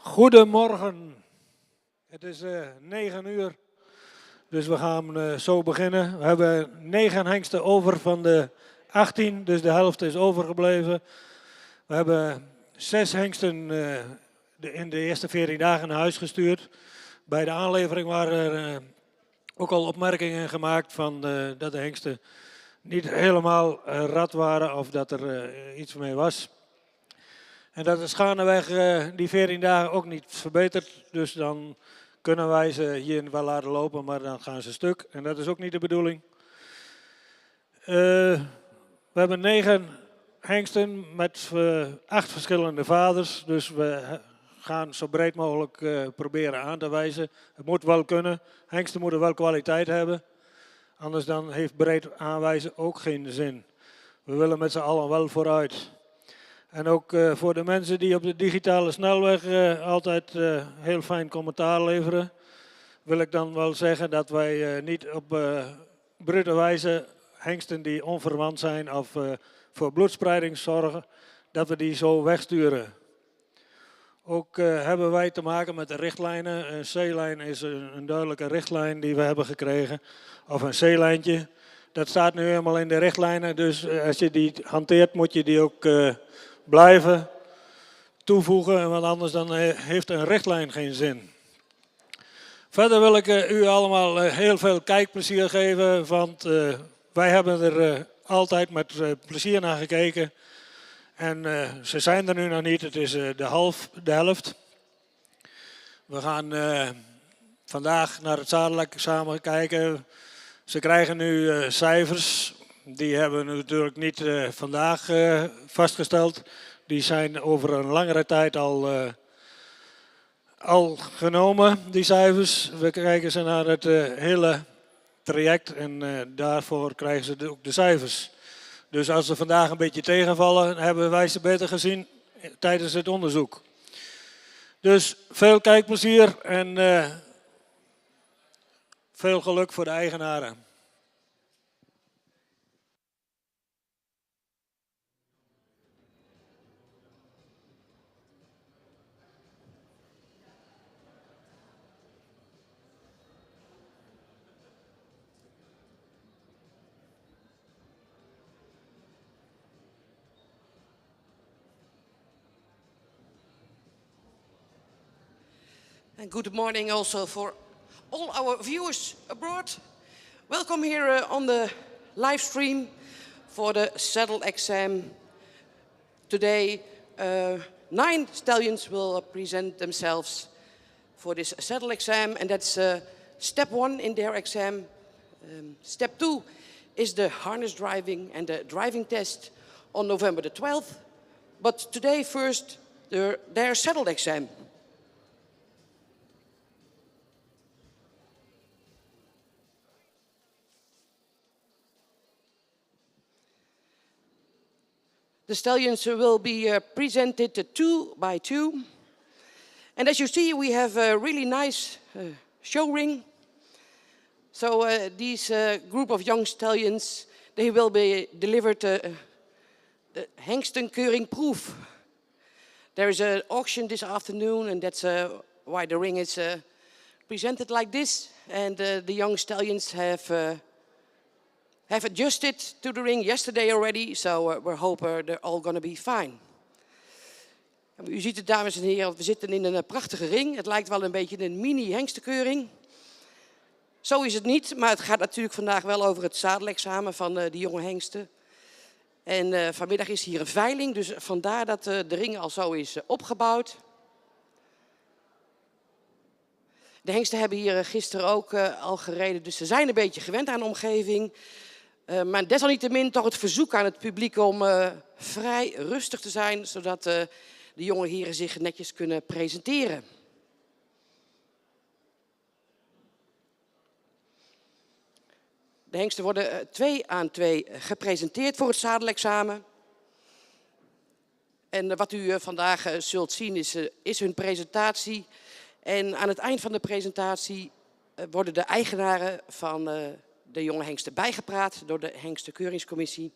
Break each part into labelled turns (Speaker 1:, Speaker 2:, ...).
Speaker 1: Goedemorgen. Het is 9 uur, dus we gaan zo beginnen. We hebben 9 hengsten over van de 18, dus de helft is overgebleven. We hebben 6 hengsten in de eerste 14 dagen naar huis gestuurd. Bij de aanlevering waren er ook al opmerkingen gemaakt van dat de hengsten niet helemaal rad waren of dat er iets mee was. En dat is gaandeweg die 14 dagen ook niet verbeterd. Dus dan kunnen wij ze hier wel laten lopen, maar dan gaan ze stuk. En dat is ook niet de bedoeling. We hebben 9 hengsten met 8 verschillende vaders. Dus we gaan zo breed mogelijk proberen aan te wijzen. Het moet wel kunnen. Hengsten moeten wel kwaliteit hebben. Anders dan heeft breed aanwijzen ook geen zin. We willen met z'n allen wel vooruit. En ook voor de mensen die op de digitale snelweg altijd heel fijn commentaar leveren, wil ik dan wel zeggen dat wij niet op brute wijze hengsten die onverwant zijn of voor bloedspreiding zorgen, dat we die zo wegsturen. Ook hebben wij te maken met de richtlijnen. Een C-lijn is een duidelijke richtlijn die we hebben gekregen, of een C-lijntje. Dat staat nu helemaal in de richtlijnen, dus als je die hanteert moet je die ook blijven toevoegen, want anders dan heeft een richtlijn geen zin. Verder wil ik u allemaal heel veel kijkplezier geven, want wij hebben er altijd met plezier naar gekeken. En ze zijn er nu nog niet, het is de helft. We gaan vandaag naar het zadelexamen kijken. Ze krijgen nu cijfers. Die hebben we natuurlijk niet vandaag vastgesteld. Die zijn over een langere tijd al genomen, die cijfers. We kijken ze naar het hele traject en daarvoor krijgen ze ook de cijfers. Dus als ze vandaag een beetje tegenvallen, hebben wij ze beter gezien tijdens het onderzoek. Dus veel kijkplezier en veel geluk voor de eigenaren.
Speaker 2: And good morning also for all our viewers abroad. Welcome here on the live stream for the saddle exam. Today 9 stallions will present themselves for this saddle exam, and that's step 1 in their exam. Step 2 is the harness driving and the driving test on November the 12th. But today first their saddle exam. The stallions will be presented 2 by 2. And as you see, we have a really nice show ring. So these group of young stallions, they will be delivered the Hengstenkeuring proof. There is an auction this afternoon, and that's why the ring is presented like this. And the young stallions have adjusted to the ring yesterday already, so we're hoping they're all going to be fine. U ziet het, dames en heren, we zitten in een prachtige ring. Het lijkt wel een beetje een mini-hengstenkeuring. Zo is het niet, maar het gaat natuurlijk vandaag wel over het zadelexamen van die jonge hengsten. En vanmiddag is hier een veiling, dus vandaar dat de ring al zo is opgebouwd. De hengsten hebben hier gisteren ook al gereden, dus ze zijn een beetje gewend aan de omgeving. Maar desalniettemin toch het verzoek aan het publiek om vrij rustig te zijn, zodat de jonge heren zich netjes kunnen presenteren. De hengsten worden 2 aan 2 gepresenteerd voor het zadelexamen. En wat u vandaag zult zien is hun presentatie. En aan het eind van de presentatie worden de eigenaren van de jonge hengsten bijgepraat door de Hengstenkeuringscommissie.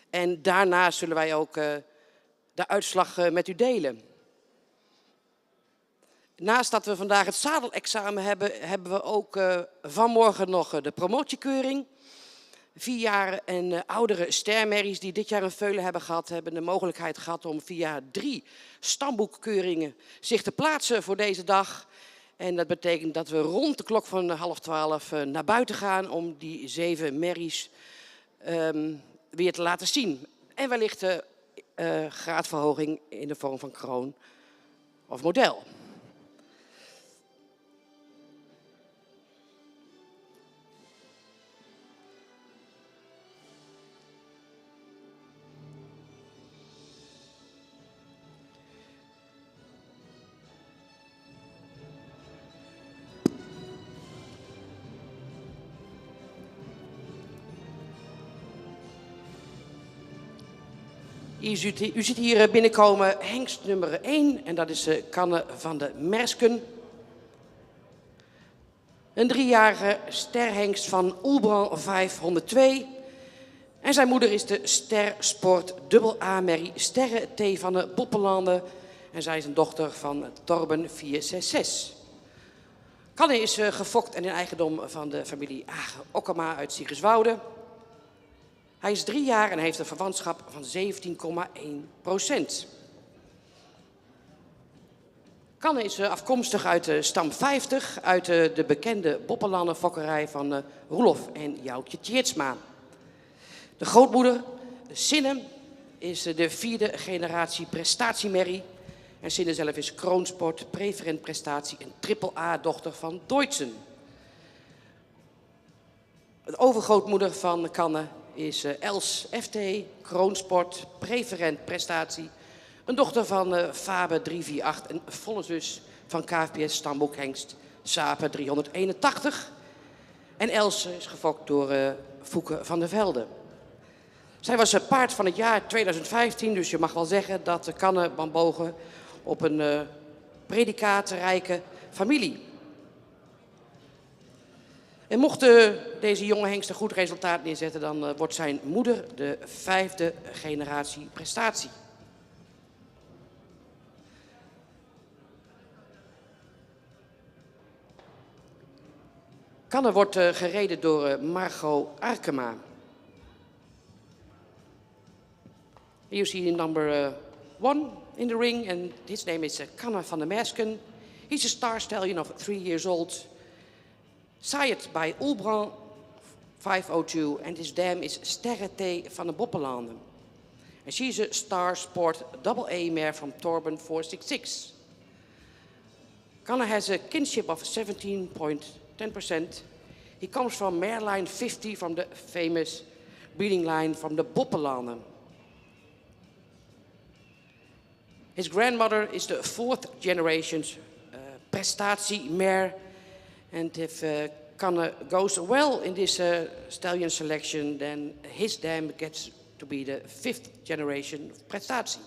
Speaker 2: En daarna zullen wij ook de uitslag met u delen. Naast dat we vandaag het zadelexamen hebben, hebben we ook vanmorgen nog de promotiekeuring. 4 jaar en oudere stermerries die dit jaar een veulen hebben gehad, hebben de mogelijkheid gehad om via 3 stamboekkeuringen zich te plaatsen voor deze dag. En dat betekent dat we rond de klok van 11:30 naar buiten gaan om die 7 merries weer te laten zien. En wellicht graadverhoging in de vorm van kroon of model. U ziet hier binnenkomen hengst nummer 1 en dat is Canne van de Mersken. Een 3-jarige sterhengst van Oelbran 502. En zijn moeder is de Ster Sport AA-merrie Sterre T van de Boppenlanden. En zij is een dochter van Torben 466. Canne is gefokt en in eigendom van de familie Okkema uit Siegerswoude. Hij is 3 jaar en heeft een verwantschap van 17,1%. Canne is afkomstig uit de stam 50, uit de bekende Boppenlandenfokkerij van Roelof en Joukje Tjitsma. De grootmoeder, Sinne, is de 4e generatie prestatiemerrie. En Sinne zelf is kroonsport, preferent prestatie en AAA-dochter van Deutschen. De overgrootmoeder van Canne is Els FT, kroonsport, preferent prestatie. Een dochter van Fabe 348, een volle zus van KFPS stamboekhengst Sape 381. En Els is gefokt door Fouke van der Velde. Zij was paard van het jaar 2015, dus je mag wel zeggen dat de Canne Bambogen op een predicaatrijke familie. En mocht deze jonge hengst een goed resultaat neerzetten, dan wordt zijn moeder de 5e generatie prestatie. Canne wordt gereden door Margot Arkema. You see number 1 in the ring, and his name is Canne van der Mersken. He's a star stallion of 3 years old. Sired by Oelbran 502 and his dam is Sterre T van de Boppenlanden. And she's a star sport AA mare from Torben 466. Canne has a kinship of 17.10%. He comes from mare line 50 from the famous breeding line from the Boppenlanden. His grandmother is the 4th generation prestatie mare. And if Canne goes well in this stallion selection, then his dam gets to be the 5th generation of prestatie.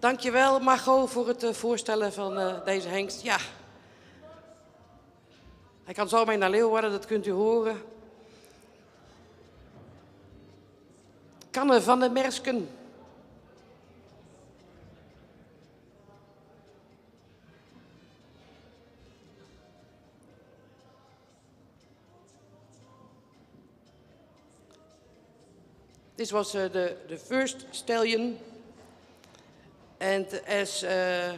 Speaker 2: Dankjewel Margot voor het voorstellen van deze hengst. Ja, hij kan zo mee naar Leeuwarden, dat kunt u horen. Kanne van de Mersken. This was the first stallion, and as the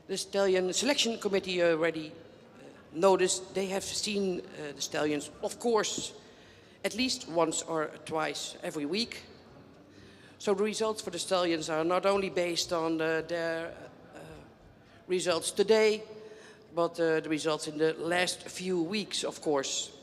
Speaker 2: stallion selection committee already noticed, they have seen the stallions, of course, at least once or twice every week. So the results for the stallions are not only based on their results today, but the results in the last few weeks, of course.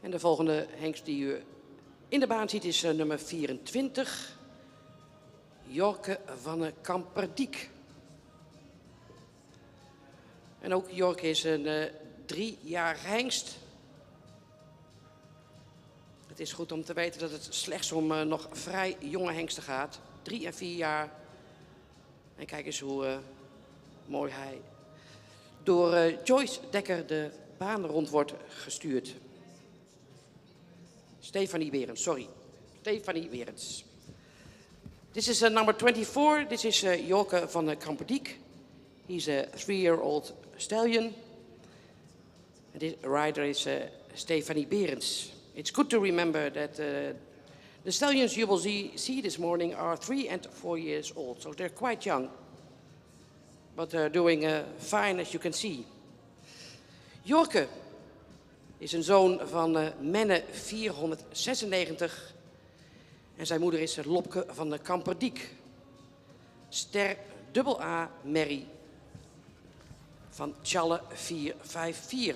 Speaker 2: En de volgende hengst die u in de baan ziet is nummer 24. Jorke van de Kamperdiek. En ook Jorke is een 3-jarige hengst. Het is goed om te weten dat het slechts om nog vrij jonge hengsten gaat. 3 en 4 jaar. En kijk eens hoe mooi hij door Joyce Dekker de baan rond wordt gestuurd. Stefanie Berends, sorry. Stefanie Berends. This is number 24. This is Jorke van de Kamperdiek. He's a 3-year-old stallion. And this rider is Stefanie Berends. It's good to remember that the stallions you will see this morning are 3 and 4 years old. So they're quite young. But they're doing fine, as you can see. Jorke is een zoon van Menne 496. En zijn moeder is Lopke van de Kamperdiek. Ster AA Merrie van Tjalle 454.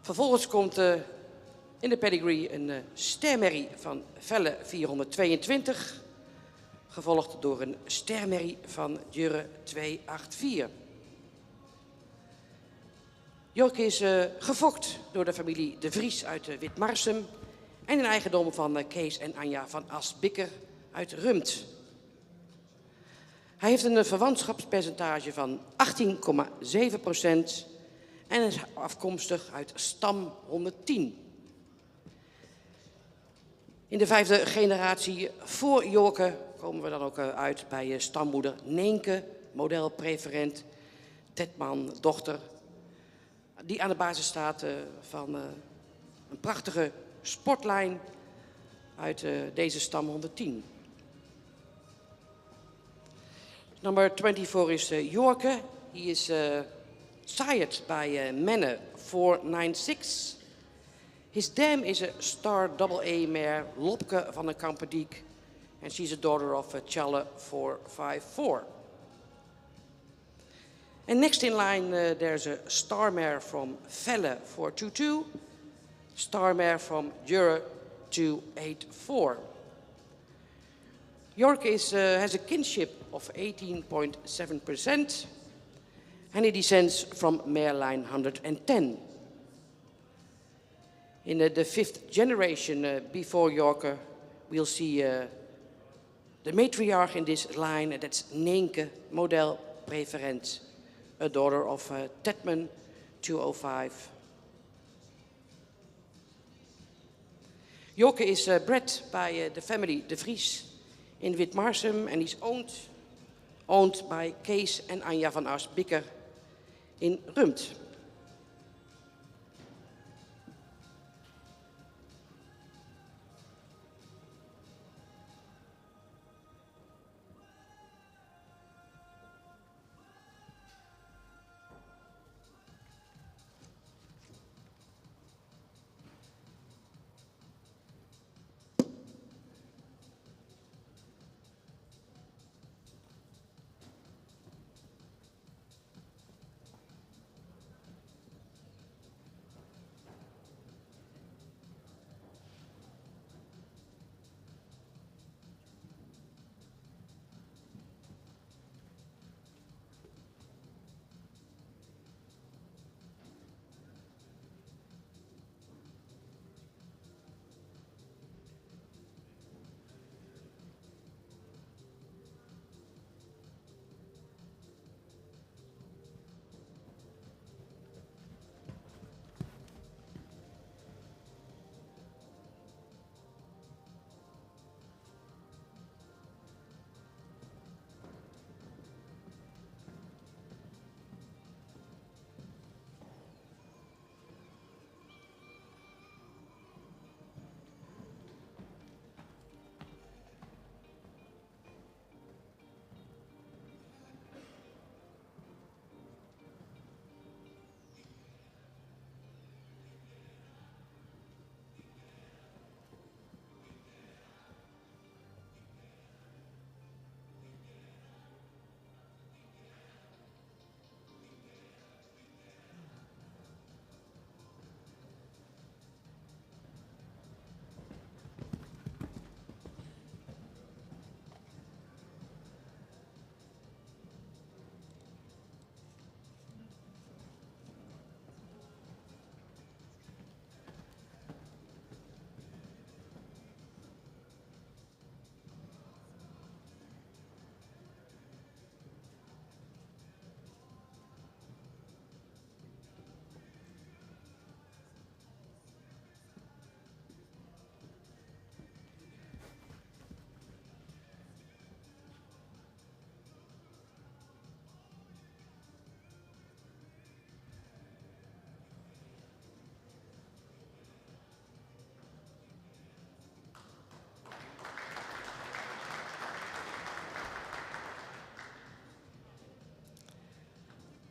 Speaker 2: Vervolgens komt in de pedigree een stermerrie van Velle 422. Gevolgd door een stermerrie van Jurre 284. Jorke is gefokt door de familie De Vries uit Witmarsum en in eigendom van Kees en Anja van Asbikker uit Rumpt. Hij heeft een verwantschapspercentage van 18,7% en is afkomstig uit stam 110. In de 5e generatie voor Jorke komen we dan ook uit bij stammoeder Neenke, modelpreferent, Tetman, dochter, die aan de basis staat van een prachtige sportlijn uit deze stam 110. Number 24 is Jorke. He is sired by Menne 496. His dam is a star AA mare Lopke van de Kamperdiek. And she's a daughter of Tjalle 454. And next in line, there's a star mare from Velle 422, star mare from Jurre 284. York has a kinship of 18.7%, and he descends from mare line 110. In the fifth generation before Yorker, we'll see the matriarch in this line, and that's Neenke Model Preferent, a daughter of Tedman 205. Yorker is bred by the family De Vries in Witmarsum, and he's owned by Kees and Anja van Ars-Bikker in Rumpt.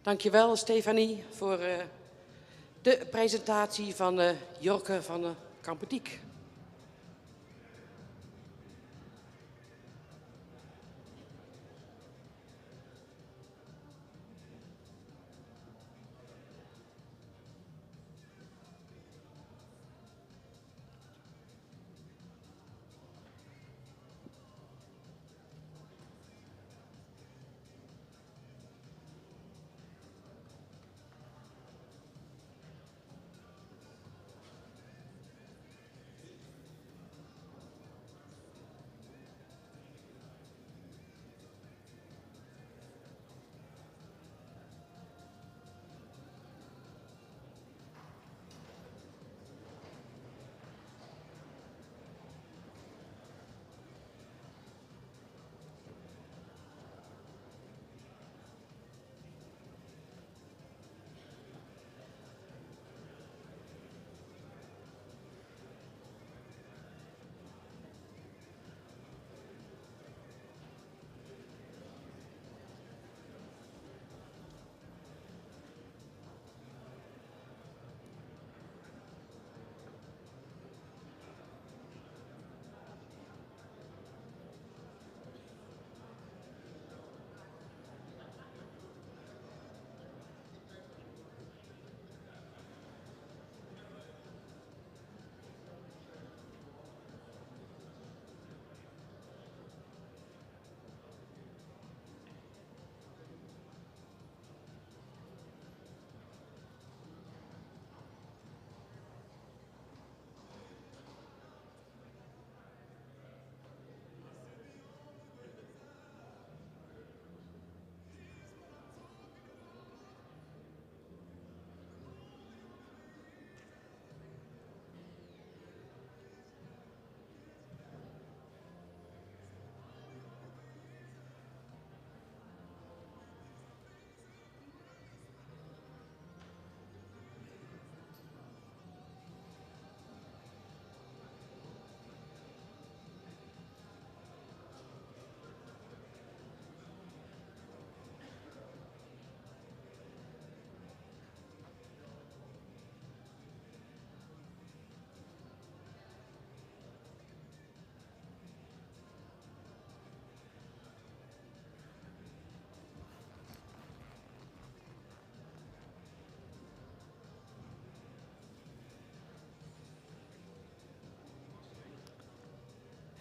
Speaker 2: Dankjewel, Stefanie, voor de presentatie van Jorke van de Kampetiek.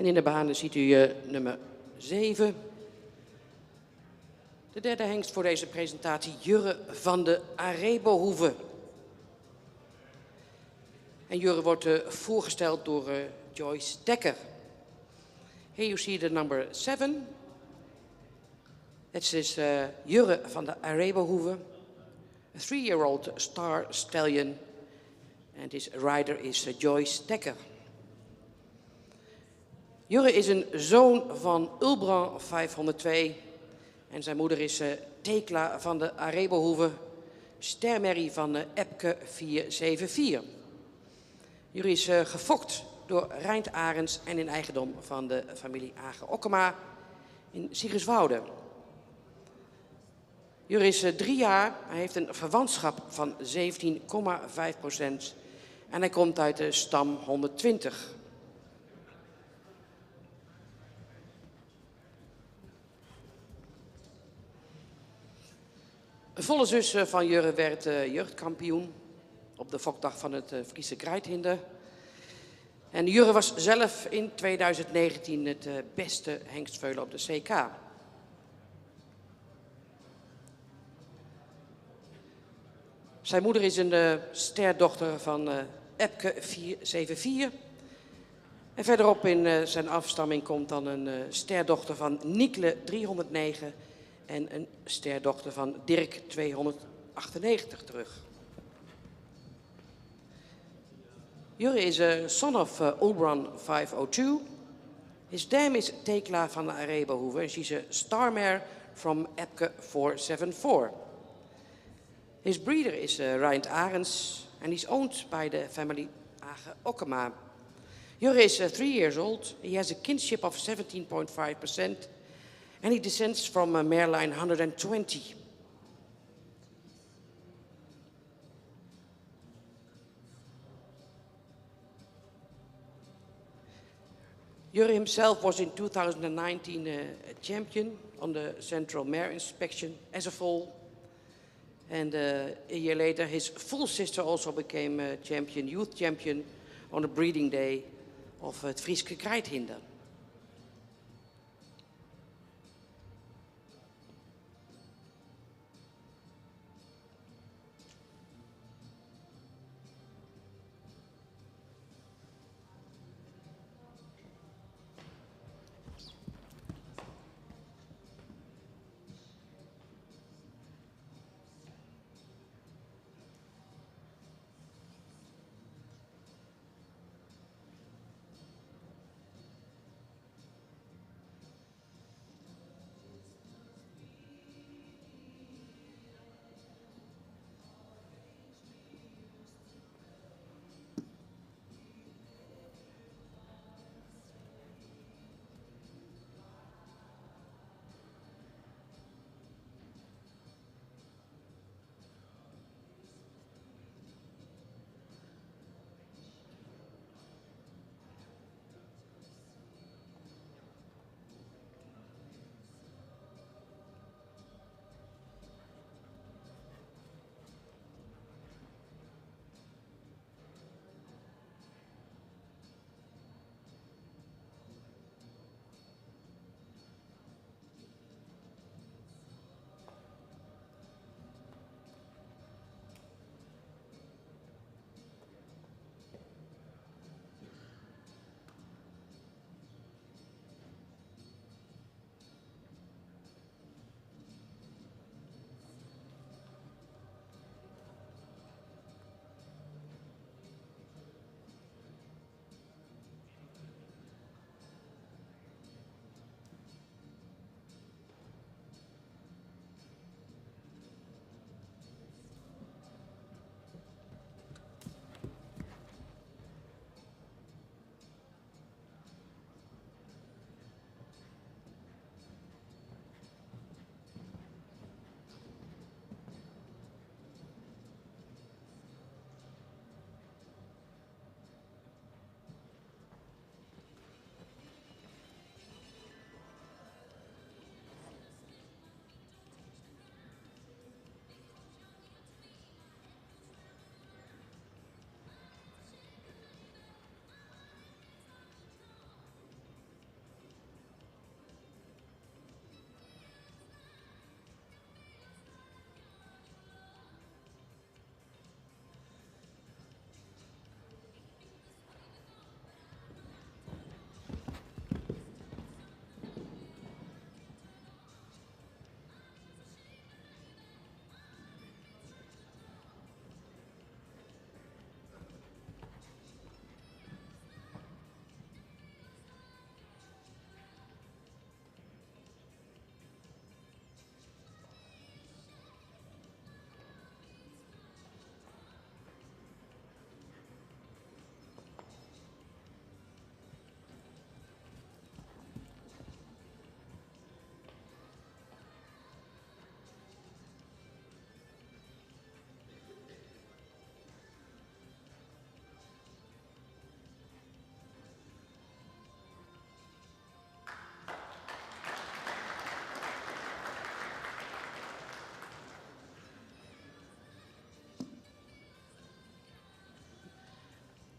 Speaker 2: En in de banen ziet u nummer 7. De derde hengst voor deze presentatie, Jurre van de Arebohoeve. En Jurre wordt voorgesteld door Joyce Dekker. Here you see the number 7. It is Jurre van de Arebohoeve, a 3-year-old star stallion. And his rider is Joyce Dekker. Jurre is een zoon van Ulbran 502 en zijn moeder is Thekla van de Arebohoeve, stermerrie van Epke 474. Jurre is gefokt door Reint Arends en in eigendom van de familie Agen-Okkema in Siggerswoude. Jurre is 3 jaar, hij heeft een verwantschap van 17,5% en hij komt uit de stam 120. Een volle zus van Jurre werd jeugdkampioen op de fokdag van het Friese Krijthinder. En Jurre was zelf in 2019 het beste hengstveulen op de CK. Zijn moeder is een sterdochter van Epke 474. En verderop in zijn afstamming komt dan een sterdochter van Nikle 309 en een sterdochter van Dirk 298 terug. Jurre is a son of Ulbran 502. His dam is Thekla van de Arebohoeve and she's a star mare from Epke 474. His breeder is Reint Arends and he's owned by the family Agen-Okkema. Jurre is 3 years old. He has a kinship of 17.5% and he descends from mare line 120. Jurre himself was in 2019 a champion on the Central Mare Inspection as a foal. And a year later, his full sister also became a champion, youth champion, on the breeding day of het Frieske Krijthinder.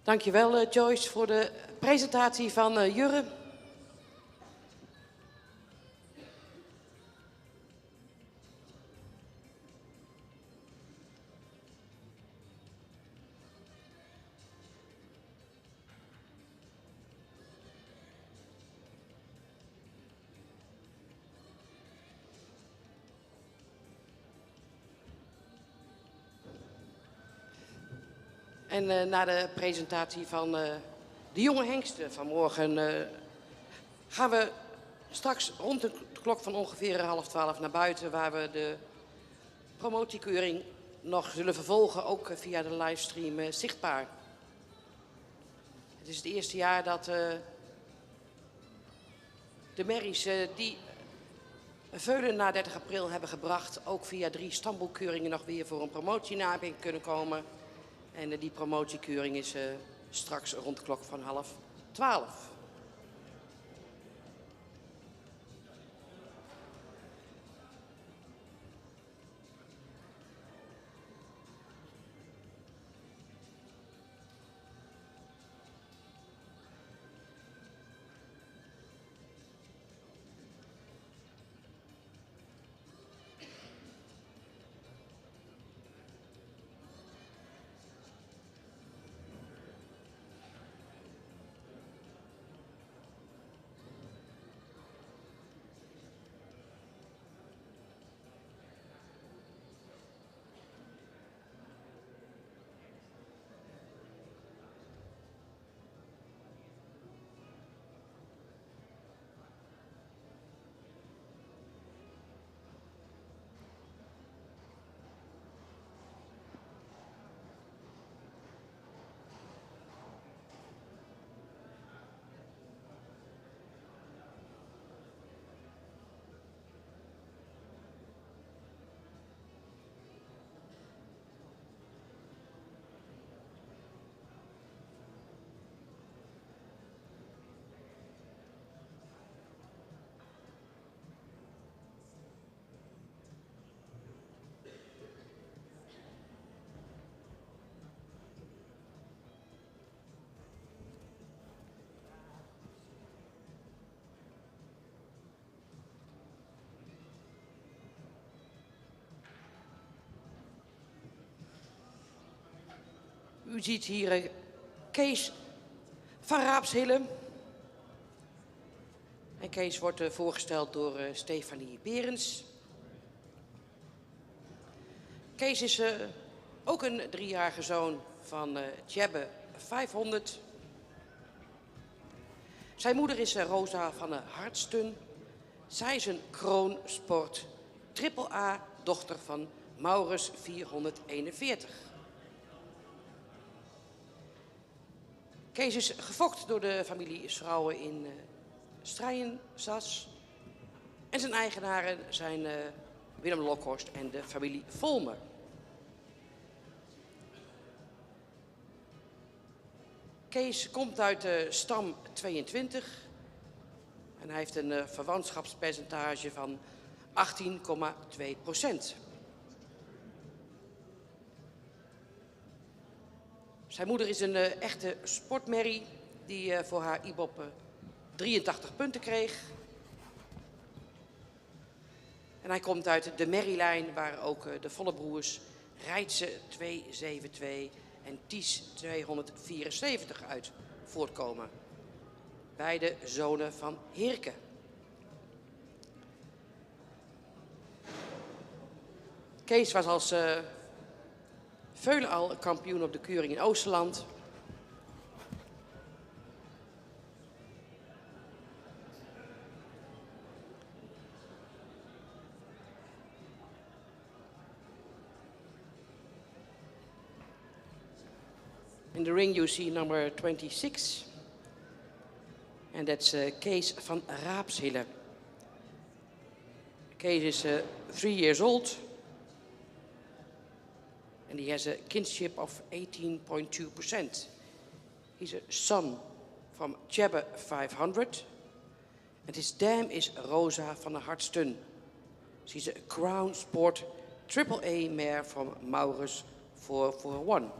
Speaker 2: Dankjewel Joyce voor de presentatie van Jurre. En na de presentatie van de jonge hengsten vanmorgen gaan we straks rond de klok van ongeveer 11:30 naar buiten, waar we de promotiekeuring nog zullen vervolgen, ook via de livestream zichtbaar. Het is het eerste jaar dat de merries die Veulen na 30 april hebben gebracht, ook via 3 stamboekkeuringen nog weer voor een promotie in aanmerking kunnen komen. En die promotiekeuring is straks rond de klok van 11:30. U ziet hier Kees van Raapshille. En Kees wordt voorgesteld door Stefanie Berends. Kees is ook een 3-jarige zoon van Tjebbe 500. Zijn moeder is Rosa van de Hartstun. Zij is een kroonsport AAA dochter van Maurus 441. Kees is gefokt door de familie Schrouwen in Strijensas. En zijn eigenaren zijn Willem Lokhorst en de familie Volmer. Kees komt uit de stam 22 en hij heeft een verwantschapspercentage van 18,2%. Zijn moeder is een echte sportmerrie die voor haar IBOP 83 punten kreeg. En hij komt uit de merrielijn waar ook de volle broers Reitse 272 en Ties 274 uit voortkomen. Beide zonen van Heerke. Kees was als Veulen al kampioen op de keuring in Oosterland. In the ring you see number 26. And that's Kees van Raapshille. Kees is 3 years old. And he has a kinship of 18.2%. He's a son from Tjebbe 500. And his dam is Rosa van der Hartstun. She's a Crown Sport AAA mare from Maurus 441.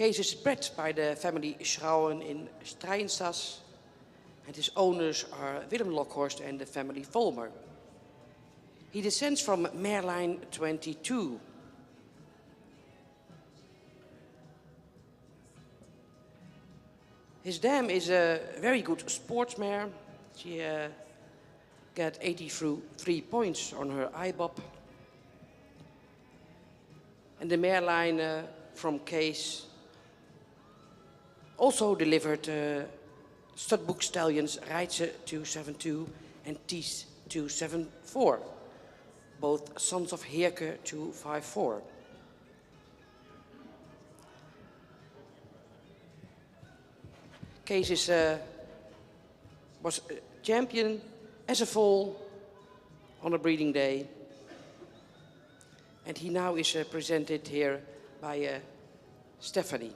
Speaker 2: Kees is bred by the family Schrouwen in Strijnstas, and his owners are Willem Lokhorst and the family Volmer. He descends from Mareline 22. His dam is a very good sports mare. She got 83 points on her IBOP. And the Mareline from Kees also delivered studbook stallions Reitze 272 and Ties 274, both sons of Heerke 254. Kees was a champion as a foal on a breeding day. And he now is presented here by Stephanie.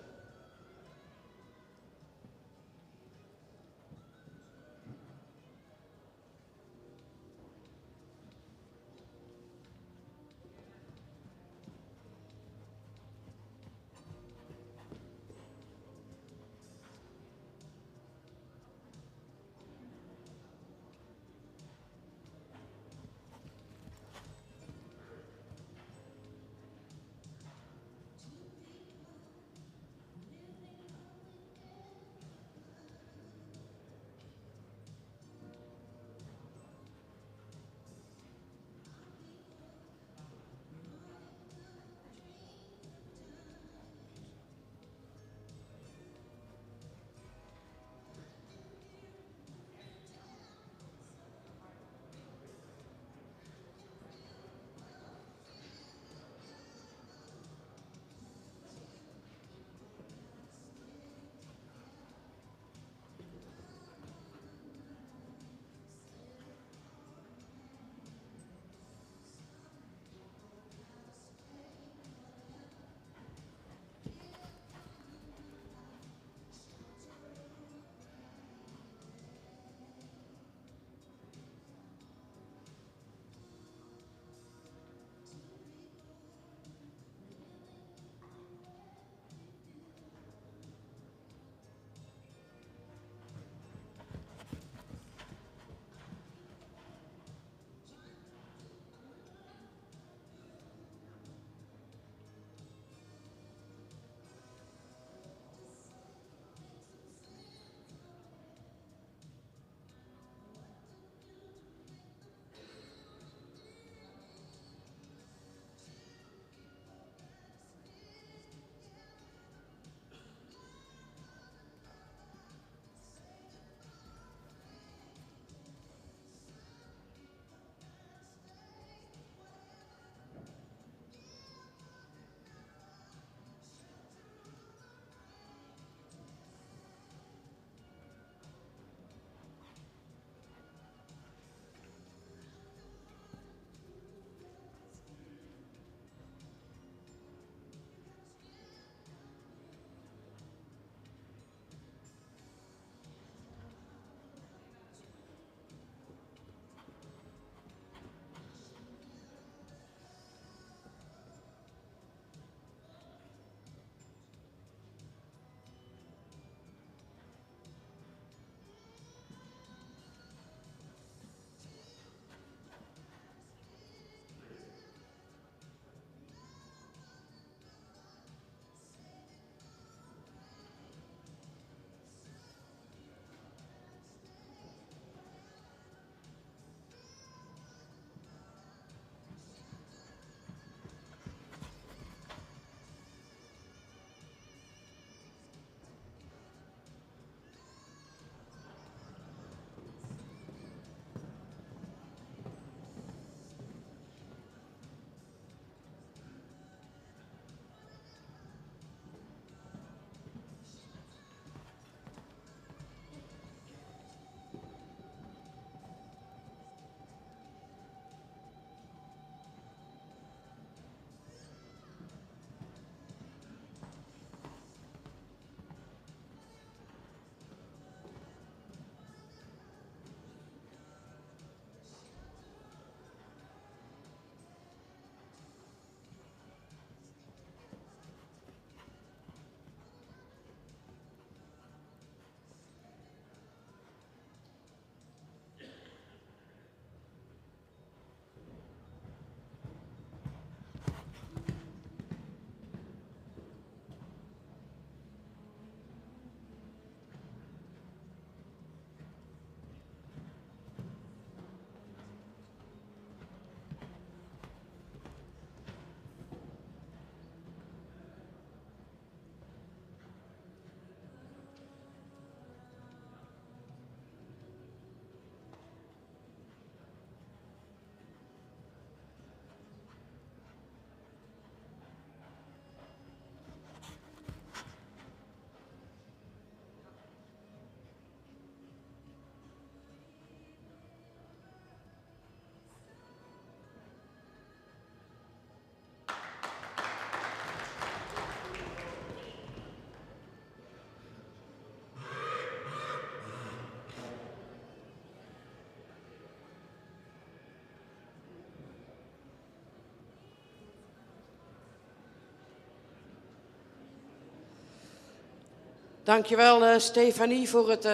Speaker 2: Dankjewel Stefanie voor het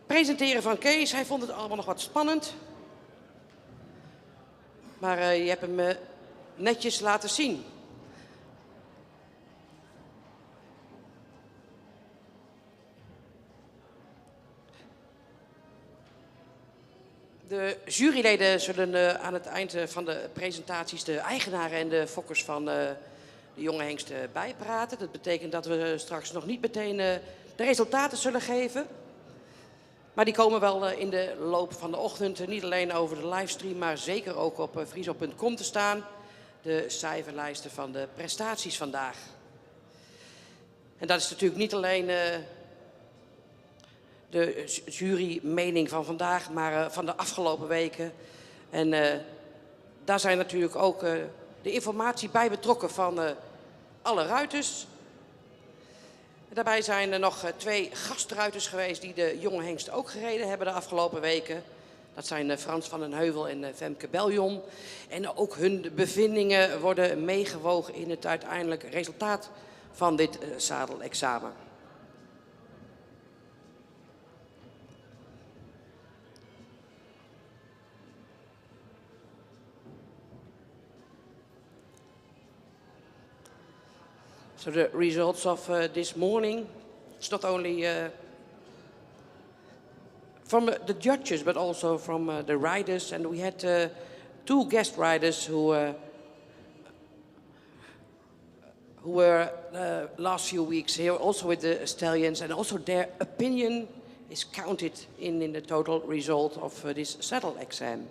Speaker 2: presenteren van Kees. Hij vond het allemaal nog wat spannend. Maar je hebt hem netjes laten zien. De juryleden zullen aan het eind van de presentaties de eigenaren en de fokkers van de jonge hengsten bijpraten. Dat betekent dat we straks nog niet meteen de resultaten zullen geven. Maar die komen wel in de loop van de ochtend niet alleen over de livestream, maar zeker ook op Friesland.com te staan. De cijferlijsten van de prestaties vandaag. En dat is natuurlijk niet alleen de jurymening van vandaag, maar van de afgelopen weken. En daar zijn natuurlijk ook de informatie bij betrokken van alle ruiters. Daarbij zijn er nog 2 gastruiters geweest die de jonge hengsten ook gereden hebben de afgelopen weken. Dat zijn Frans van den Heuvel en Femke Beljon. En ook hun bevindingen worden meegewogen in het uiteindelijk resultaat van dit zadelexamen. So the results of this morning, it's not only from the judges, but also from the riders. And we had 2 guest riders who were last few weeks here, also with the stallions, and also their opinion is counted in the total result of this saddle exam.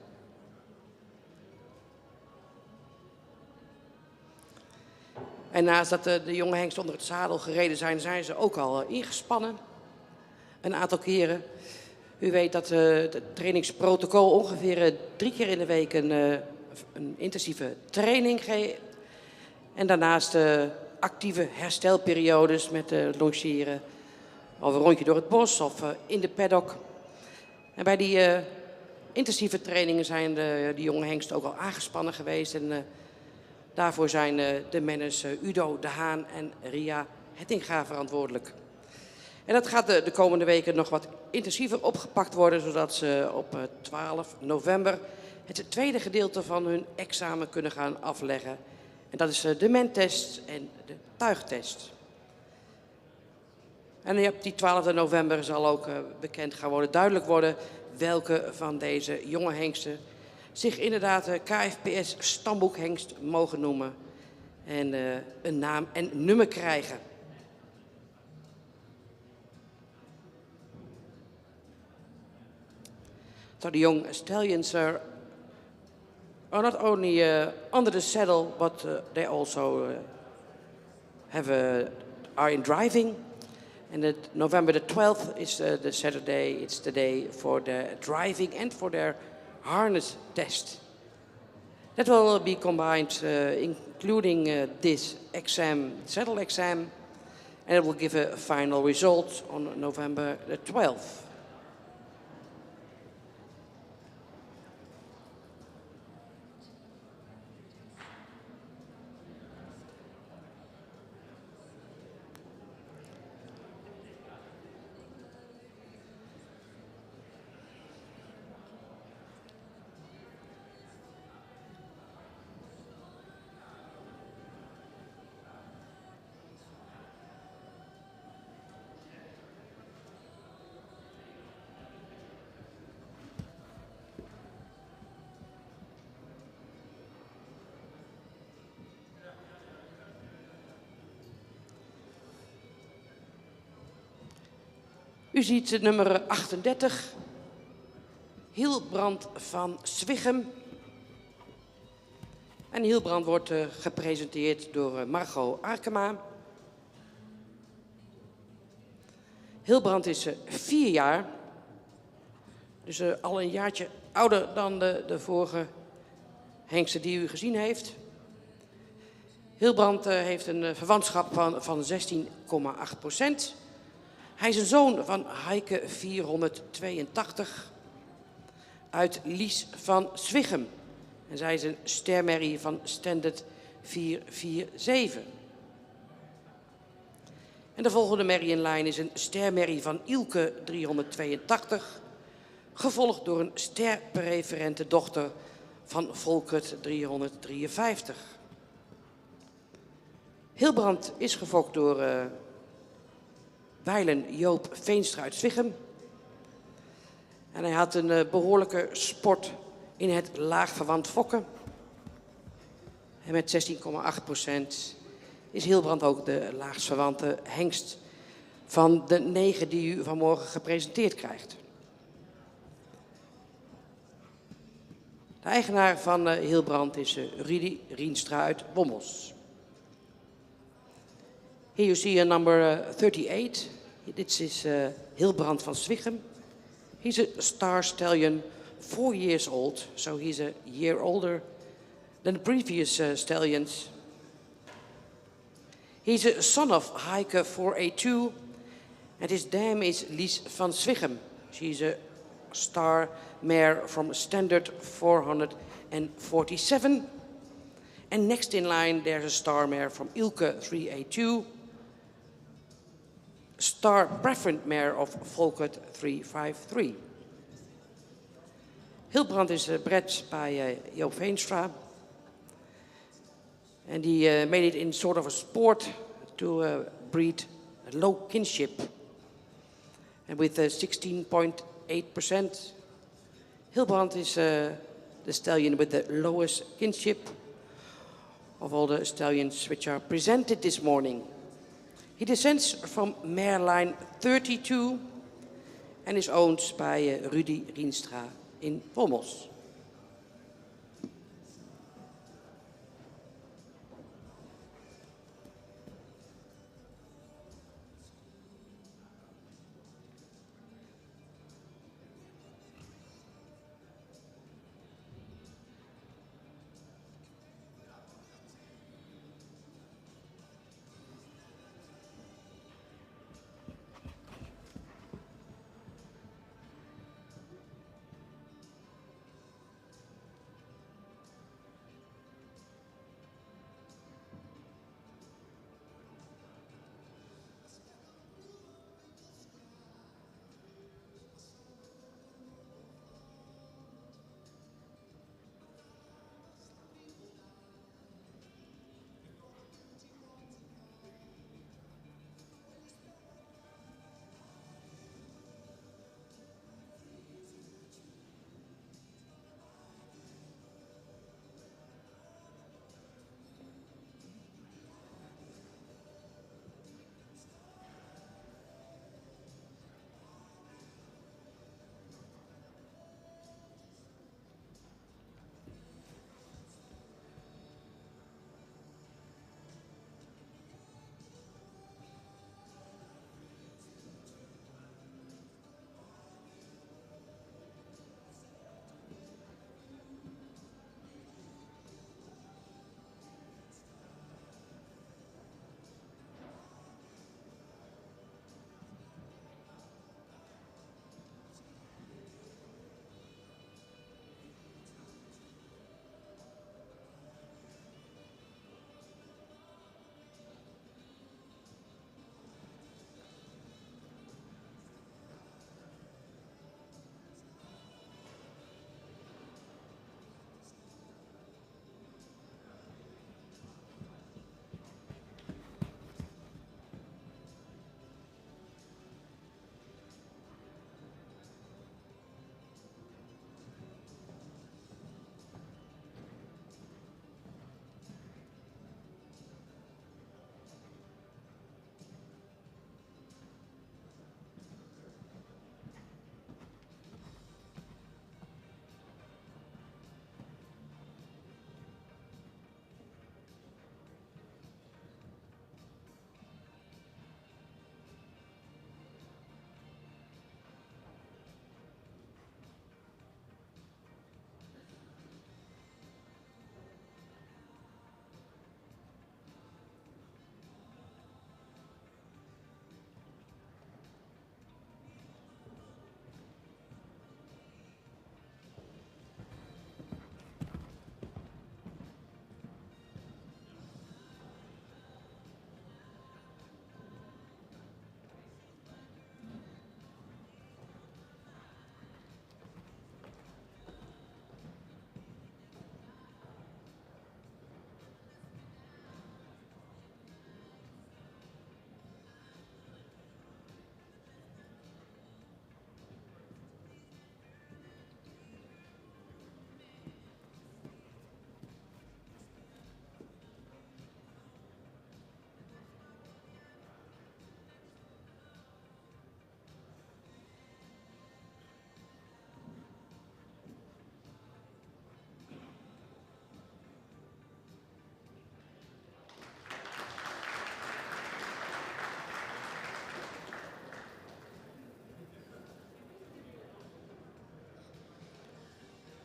Speaker 2: En naast dat de jonge hengsten onder het zadel gereden zijn, zijn ze ook al ingespannen. Een aantal keren. U weet dat het trainingsprotocol ongeveer 3 keer in de week een intensieve training geeft. En daarnaast actieve herstelperiodes met logeren. Of een rondje door het bos of in de paddock. En bij die intensieve trainingen zijn de jonge hengsten ook al aangespannen geweest. En daarvoor zijn de manners Udo de Haan en Ria Hettinga verantwoordelijk. En dat gaat de komende weken nog wat intensiever opgepakt worden, zodat ze op 12 november het tweede gedeelte van hun examen kunnen gaan afleggen. En dat is de mentest en de tuigtest. En op die 12 november zal ook bekend gaan worden, duidelijk worden welke van deze jonge hengsten zich inderdaad KFPS stamboekhengst mogen noemen en een naam en nummer krijgen. So the young stallions are not only under the saddle, but they also are in driving. And November the 12th is the Saturday. It's the day for the driving and for their harness test. That will be combined, including this exam, saddle exam, and it will give a final result on November the 12th. U ziet het nummer 38, Hilbrand van Zwiggem. En Hilbrand wordt gepresenteerd door Margot Arkema. Hilbrand is 4 jaar, dus al een jaartje ouder dan de vorige hengsten die u gezien heeft. Hilbrand heeft een verwantschap van 16,8%. Hij is een zoon van Heike 482 uit Lies van Zwiggem. En zij is een stermerrie van Standard 447. En de volgende merrie in lijn is een stermerrie van Ilke 382, gevolgd door een sterpreferente dochter van Volkert 353. Hilbrand is gefokt door Weilen Joop Veenstra uit Zwichum. En hij had een behoorlijke sport in het laagverwant fokken. En met 16,8% is Hilbrand ook de laagst verwante hengst van de 9 die u vanmorgen gepresenteerd krijgt. De eigenaar van Hilbrand is Rudy Rienstra uit Wommels. Here you see a number 38. This is Hilbrand van Zwichum. He's a star stallion, 4 years old, so he's a year older than the previous stallions. He's a son of Heike 482, and his dam is Lies van Zwichum. She's a star mare from standard 447. And next in line, there's a star mare from Ilke 382. Star preferent mare of Volkert 353. Hilbrand is bred by Joop Veenstra. And he made it in sort of a sport to breed a low kinship. And with 16.8%, Hilbrand is the stallion with the lowest kinship of all the stallions which are presented this morning. He descends from mare line 32 and is owned by Rudy Rienstra in Wommels.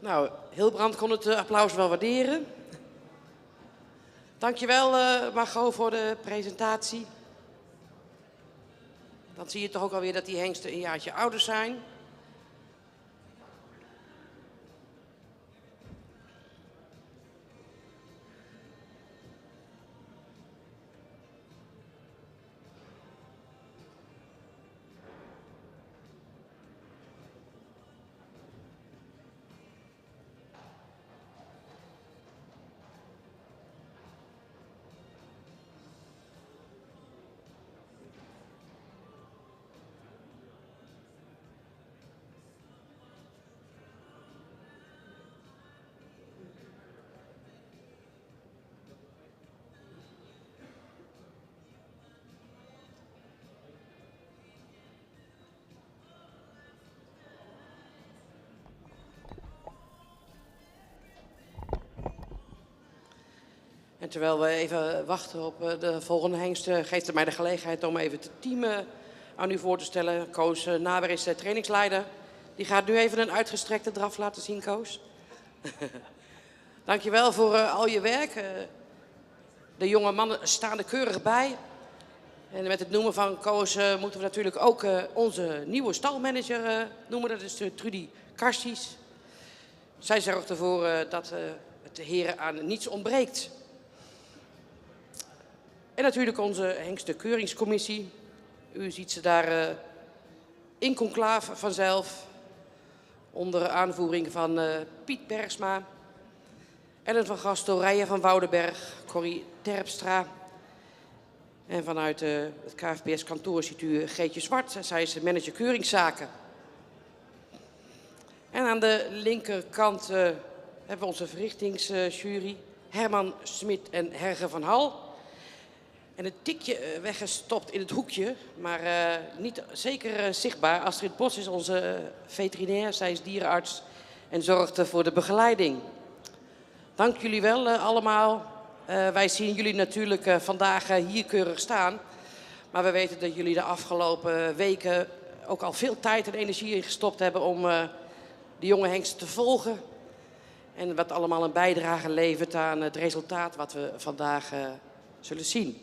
Speaker 2: Nou, Hilbrand kon het applaus wel waarderen. Dankjewel, Margot, voor de presentatie. Dan zie je toch ook alweer dat die hengsten een jaartje ouder zijn. En terwijl we even wachten op de volgende hengst, geeft het mij de gelegenheid om even het team aan u voor te stellen. Koos Naber is trainingsleider. Die gaat nu even een uitgestrekte draf laten zien, Koos. Dankjewel voor al je werk. De jonge mannen staan er keurig bij. En met het noemen van Koos moeten we natuurlijk ook onze nieuwe stalmanager noemen. Dat is Trudy Karsties. Zij zorgt ervoor dat het de heren aan niets ontbreekt. En natuurlijk onze hengstenkeuringscommissie. U ziet ze daar in conclave vanzelf. Onder aanvoering van Piet Bergsma. Ellen van Gastel, Rijen van Woudenberg, Corrie Terpstra. En vanuit het KFPS kantoor ziet u Geetje Zwart. Zij is manager keuringszaken. En aan de linkerkant hebben we onze verrichtingsjury. Herman Smit en Herge van Hal. En een tikje weggestopt in het hoekje, maar niet zeker zichtbaar. Astrid Bos is onze veterinair, zij is dierenarts en zorgt voor de begeleiding. Dank jullie wel allemaal. Wij zien jullie natuurlijk vandaag hier keurig staan. Maar we weten dat jullie de afgelopen weken ook al veel tijd en energie in gestopt hebben om de jonge hengsten te volgen. En wat allemaal een bijdrage levert aan het resultaat wat we vandaag zullen zien.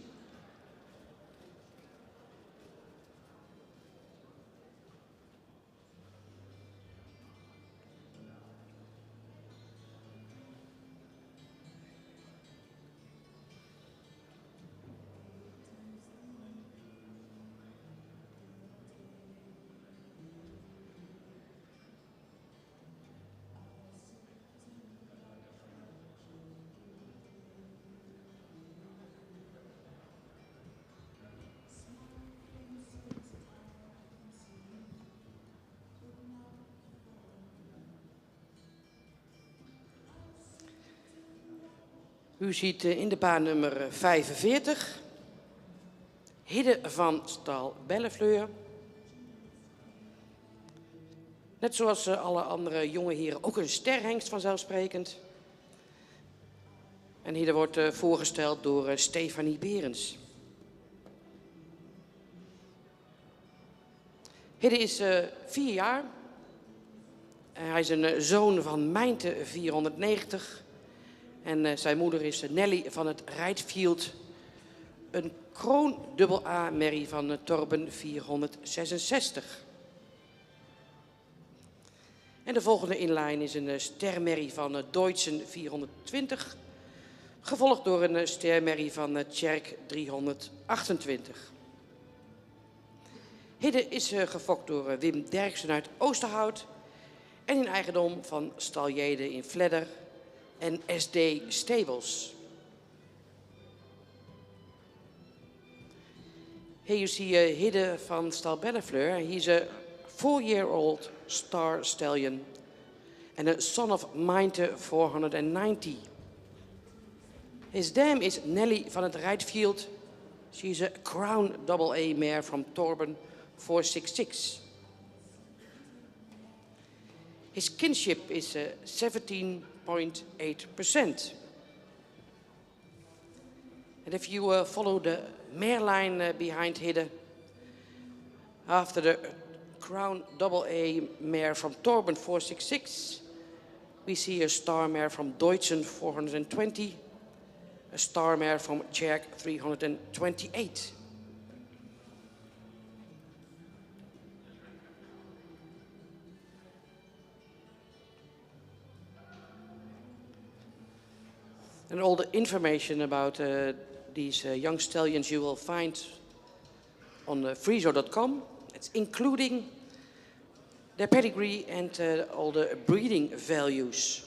Speaker 2: U ziet in de baan nummer 45 Hidde van stal Bellefleur. Net zoals alle andere jonge heren ook een sterhengst vanzelfsprekend. En Hidde wordt voorgesteld door Stefanie Berens. Hidde is 4 jaar. Hij is een zoon van Mijnte 490. En zijn moeder is Nelly van het Rijtfield, een kroon AA merrie van Torben 466. En de volgende inlijn is een stermerrie van Deutschen 420, gevolgd door een stermerrie van Tjerk 328. Hidde is gefokt door Wim Derksen uit Oosterhout en in eigendom van stal Jede in Vledder en SD Stables. Here you see Hidde van stal Bellefleur. He's a 4-year-old star stallion and a son of Mijnte 490. His dam is Nelly van het Rijtfield. She's a crown AA mare from Torben 466. His kinship is 17.8%. And if you follow the mare line behind Hidde, after the crown AA mare from Torben 466, We see a star mare from Deutschen 420, a star mare from Cherk 328. And all the information about these young stallions you will find on Friso.com. It's including their pedigree and all the breeding values.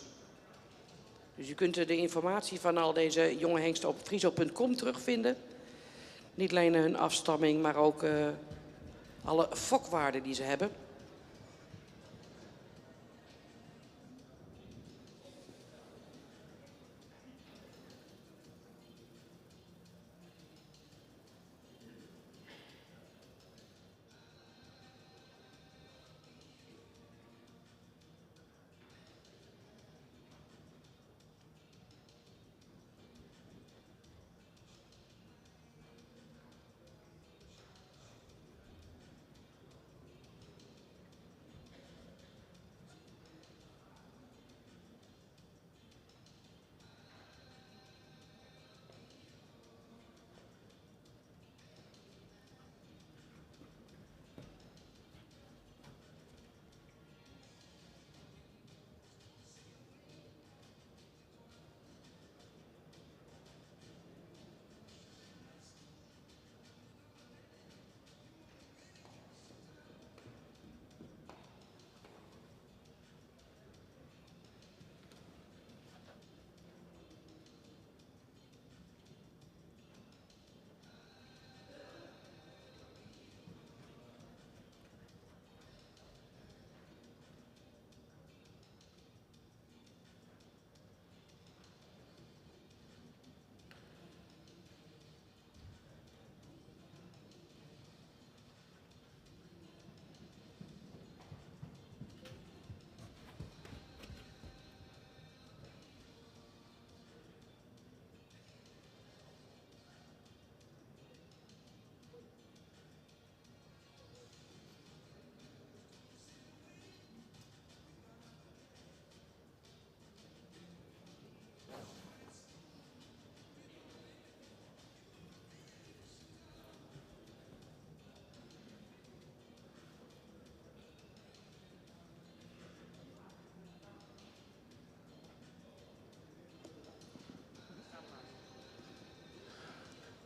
Speaker 2: Dus je kunt de informatie van al deze jonge hengsten op Friso.com terugvinden. Niet alleen hun afstamming, maar ook alle fokwaarden die ze hebben.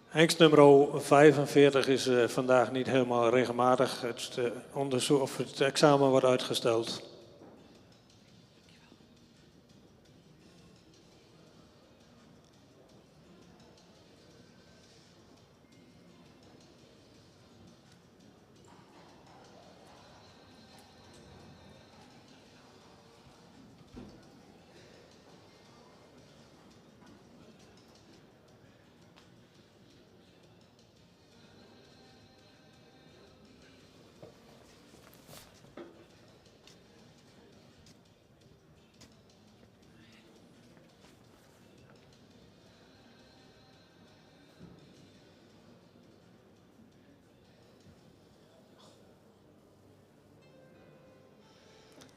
Speaker 1: Hengst nummer 45 is vandaag niet helemaal regelmatig. Het onderzoek of het examen wordt uitgesteld.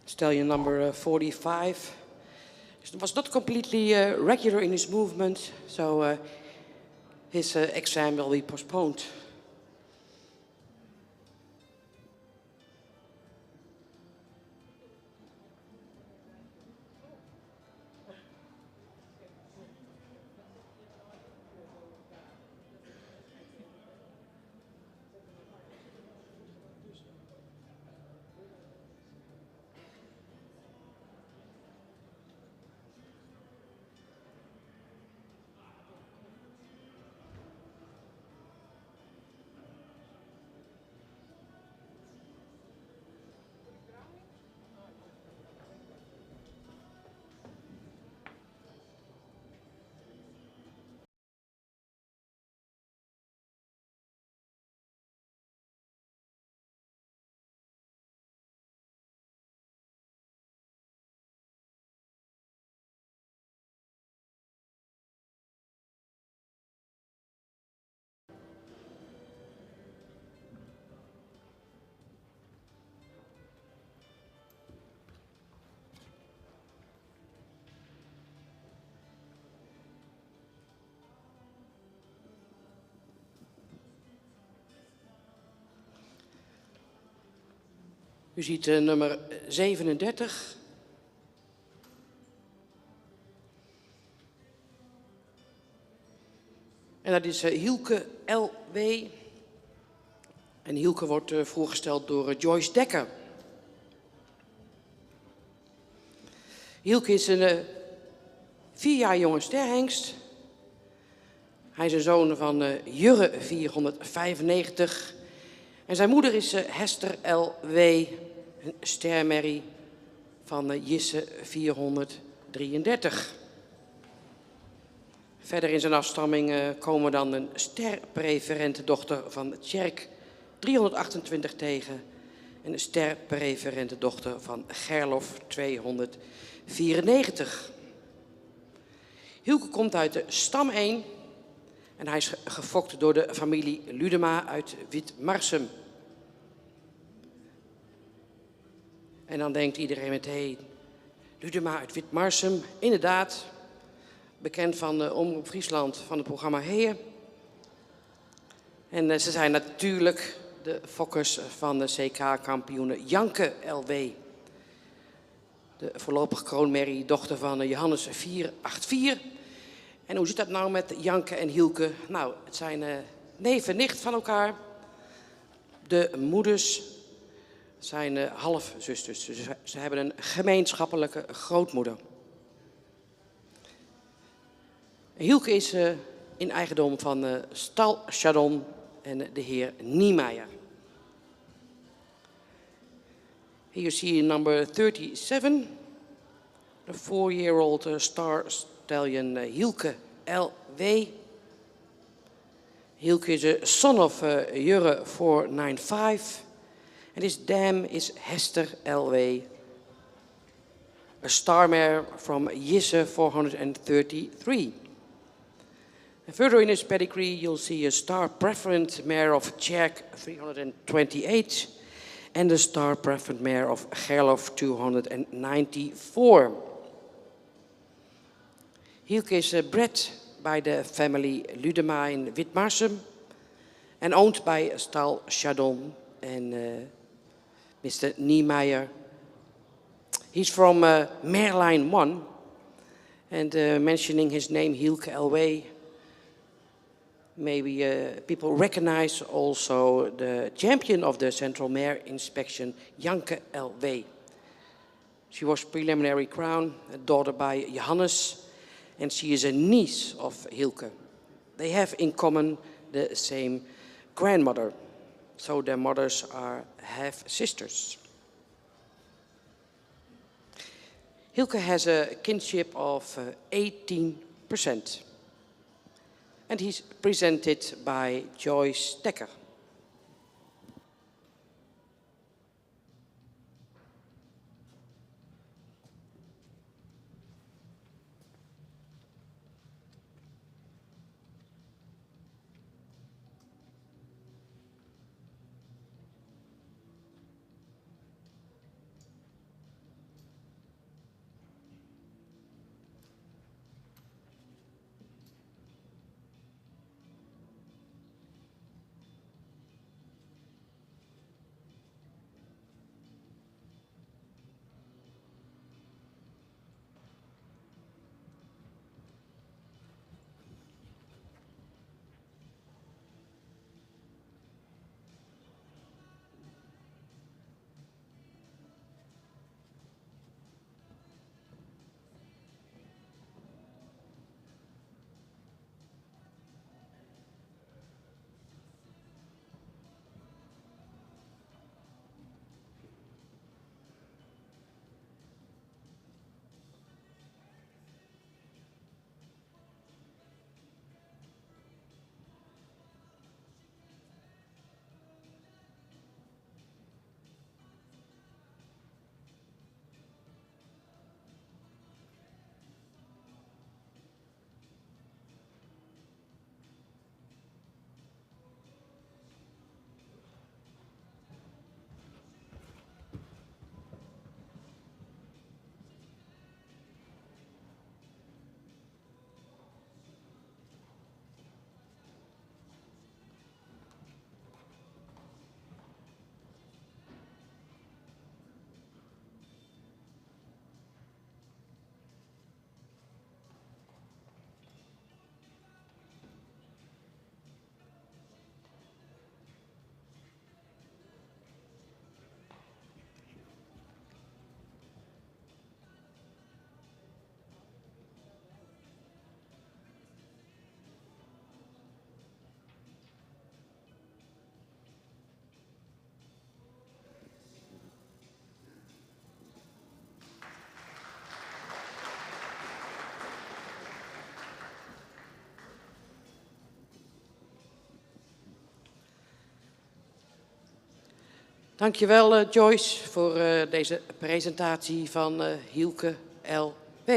Speaker 2: Stallion number 45 was not completely regular in his movement, so his exam will be postponed. U ziet nummer 37. En dat is Hielke L.W. En Hielke wordt voorgesteld door Joyce Dekker. Hielke is een 4 jaar jonge sterhengst. Hij is een zoon van Jurre 495. En zijn moeder is Hester L.W., een stermerrie van Jisse 433. Verder in zijn afstamming komen dan een sterpreferente dochter van Tjerk 328 tegen. En een sterpreferente dochter van Gerlof 294. Hielke komt uit de stam 1. En hij is gefokt door de familie Ludema uit Witmarsum. En dan denkt iedereen meteen, Ludema uit Witmarsum, inderdaad, bekend van Omroep Friesland van het programma Heeën. En ze zijn natuurlijk de fokkers van de CK-kampioene Janke L.W. De voorlopig kroonmerrie, dochter van Johannes 484. En hoe zit dat nou met Janke en Hielke? Nou, het zijn neef en nicht van elkaar. De moeders zijn halfzusters. Dus ze hebben een gemeenschappelijke grootmoeder. Hielke is in eigendom van Stal Chardon en de heer Niemeyer. Here you see number 37, the 4-year-old star stallion Hielke L.W. Hielke is a son of Jurre 495, and his dam is Hester L.W., a star mare from Jisse 433. And further in his pedigree, you'll see a star preference mare of Tjerk 328 and the star preference mare of Gerlof 294. Hielke is bred by the family Ludema in Witmarsum and owned by Stal Chardon and Mr. Niemeyer. He's from Mareline 1, and mentioning his name, Hielke L.W., maybe people recognize also the champion of the Central Mare Inspection, Janke L.W. She was preliminary crown, a daughter by Johannes, and she is a niece of Hielke. They have in common the same grandmother, so their mothers are half-sisters. Hielke has a kinship of 18%. And he's presented by Joyce Dekker. Dankjewel Joyce voor deze presentatie van Hielke L.P.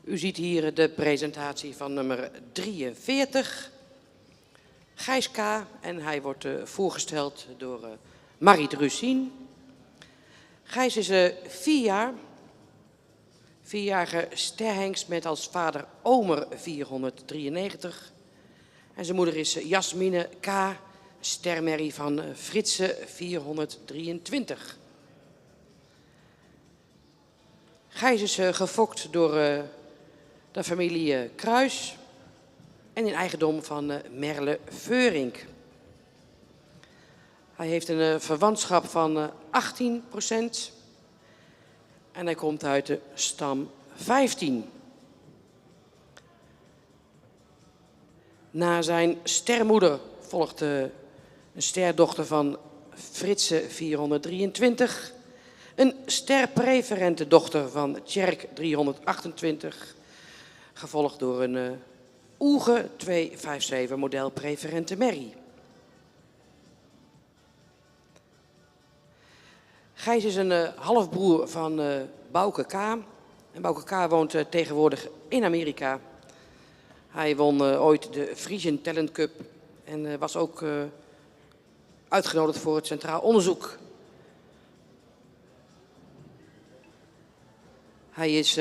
Speaker 2: U ziet hier de presentatie van nummer 43, Gijs K. En hij wordt voorgesteld door Marit Rusien. Gijs is 4 jaar, 4-jarige sterhengst met als vader Omer 493. En zijn moeder is Jasmine K., stermerrie van Fritse 423. Gijs is gefokt door de familie Kruis en in eigendom van Merle Veurink. Hij heeft een verwantschap van 18% en hij komt uit de stam 15. Na zijn stermoeder volgt een sterdochter van Fritse 423... een sterpreferente dochter van Tjerk 328, gevolgd door een Oege 257 model preferente merrie. Gijs is een halfbroer van Bouke K. En Bouke K. woont tegenwoordig in Amerika. Hij won ooit de Frisian Talent Cup en was ook uitgenodigd voor het Centraal Onderzoek. Hij is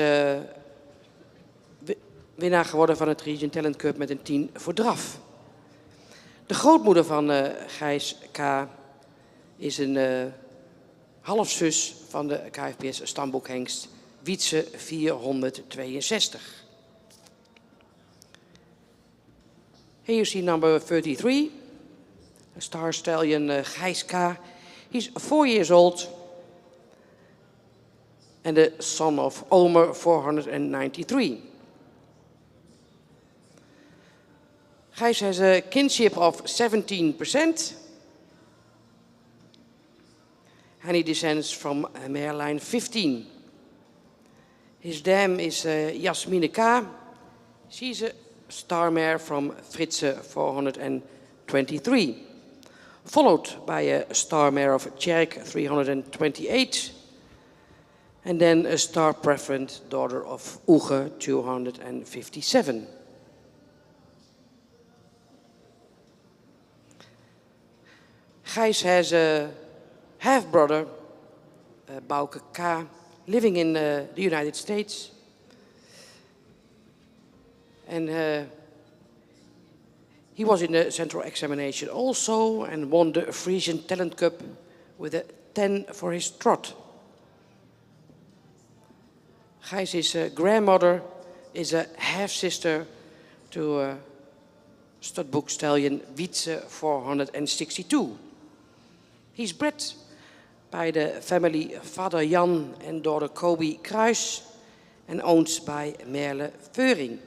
Speaker 2: winnaar geworden van het Region Talent Cup met een 10 voor draf. De grootmoeder van Gijs K. is een halfzus van de KFPS stamboekhengst Wietse 462. Here you see number 33, a star stallion Gijs K. He's 4 years old and the son of Omer 493. Gijs has a kinship of 17%. And he descends from mare line 15. His dam is Jasmine K. She's a star mare from Fritze 423. Followed by a star mare of Tjerk 328. And then a star preferent daughter of Oege 257. Gijs has a half-brother, Bouke K., living in the United States. And he was in the central examination also and won the Frisian Talent Cup with a 10 for his trot. Gijs' grandmother is a half-sister to studbook stallion Wietse 462. He's bred by the family Vader Jan and daughter Kobi Kruis and owned by Merle Veuring.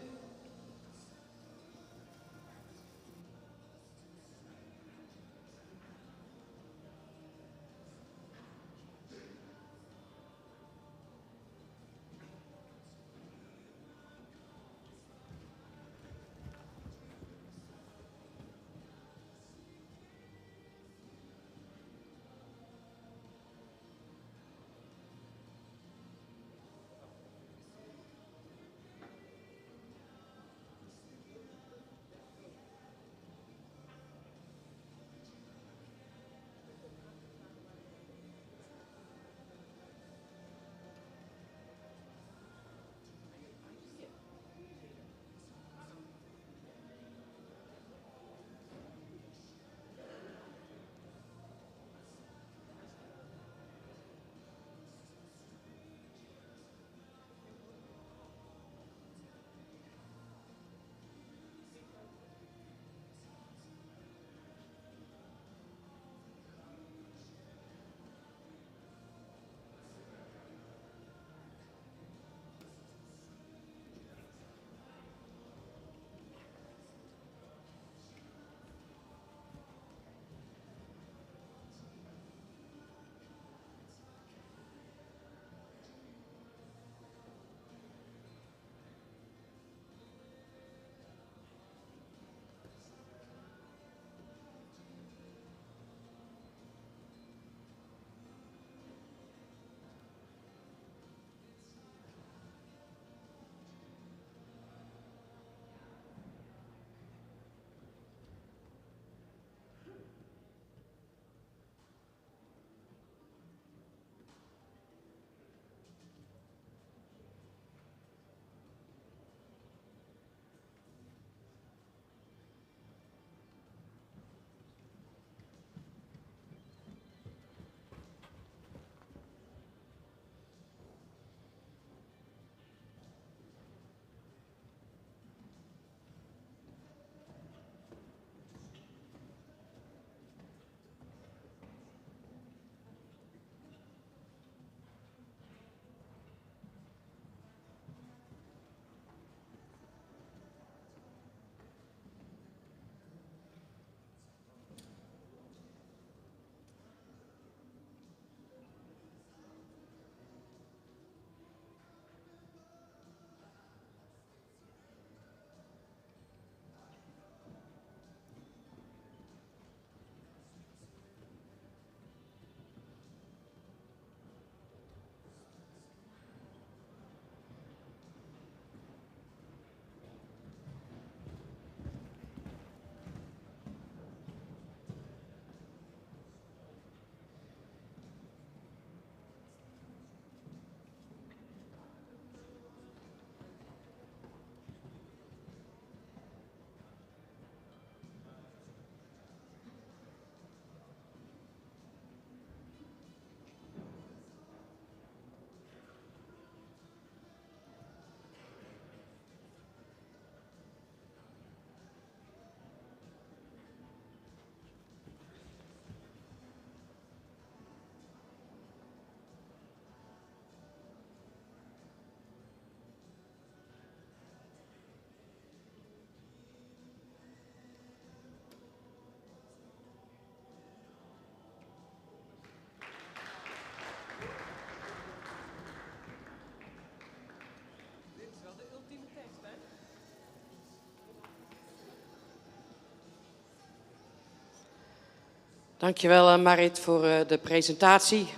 Speaker 2: Dankjewel Marit voor de presentatie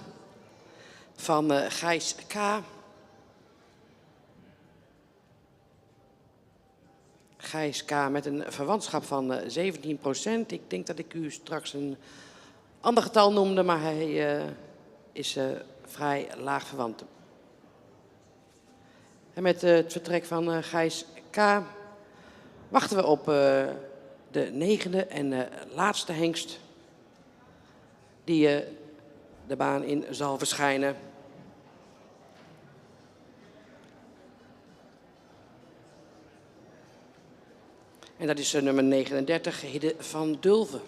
Speaker 2: van Gijs K. Gijs K. met een verwantschap van 17%. Ik denk dat ik u straks een ander getal noemde, maar hij is vrij laag verwant. En met het vertrek van Gijs K. wachten we op de negende en laatste hengst die de baan in zal verschijnen. En dat is nummer 39, Hidde van Dulven.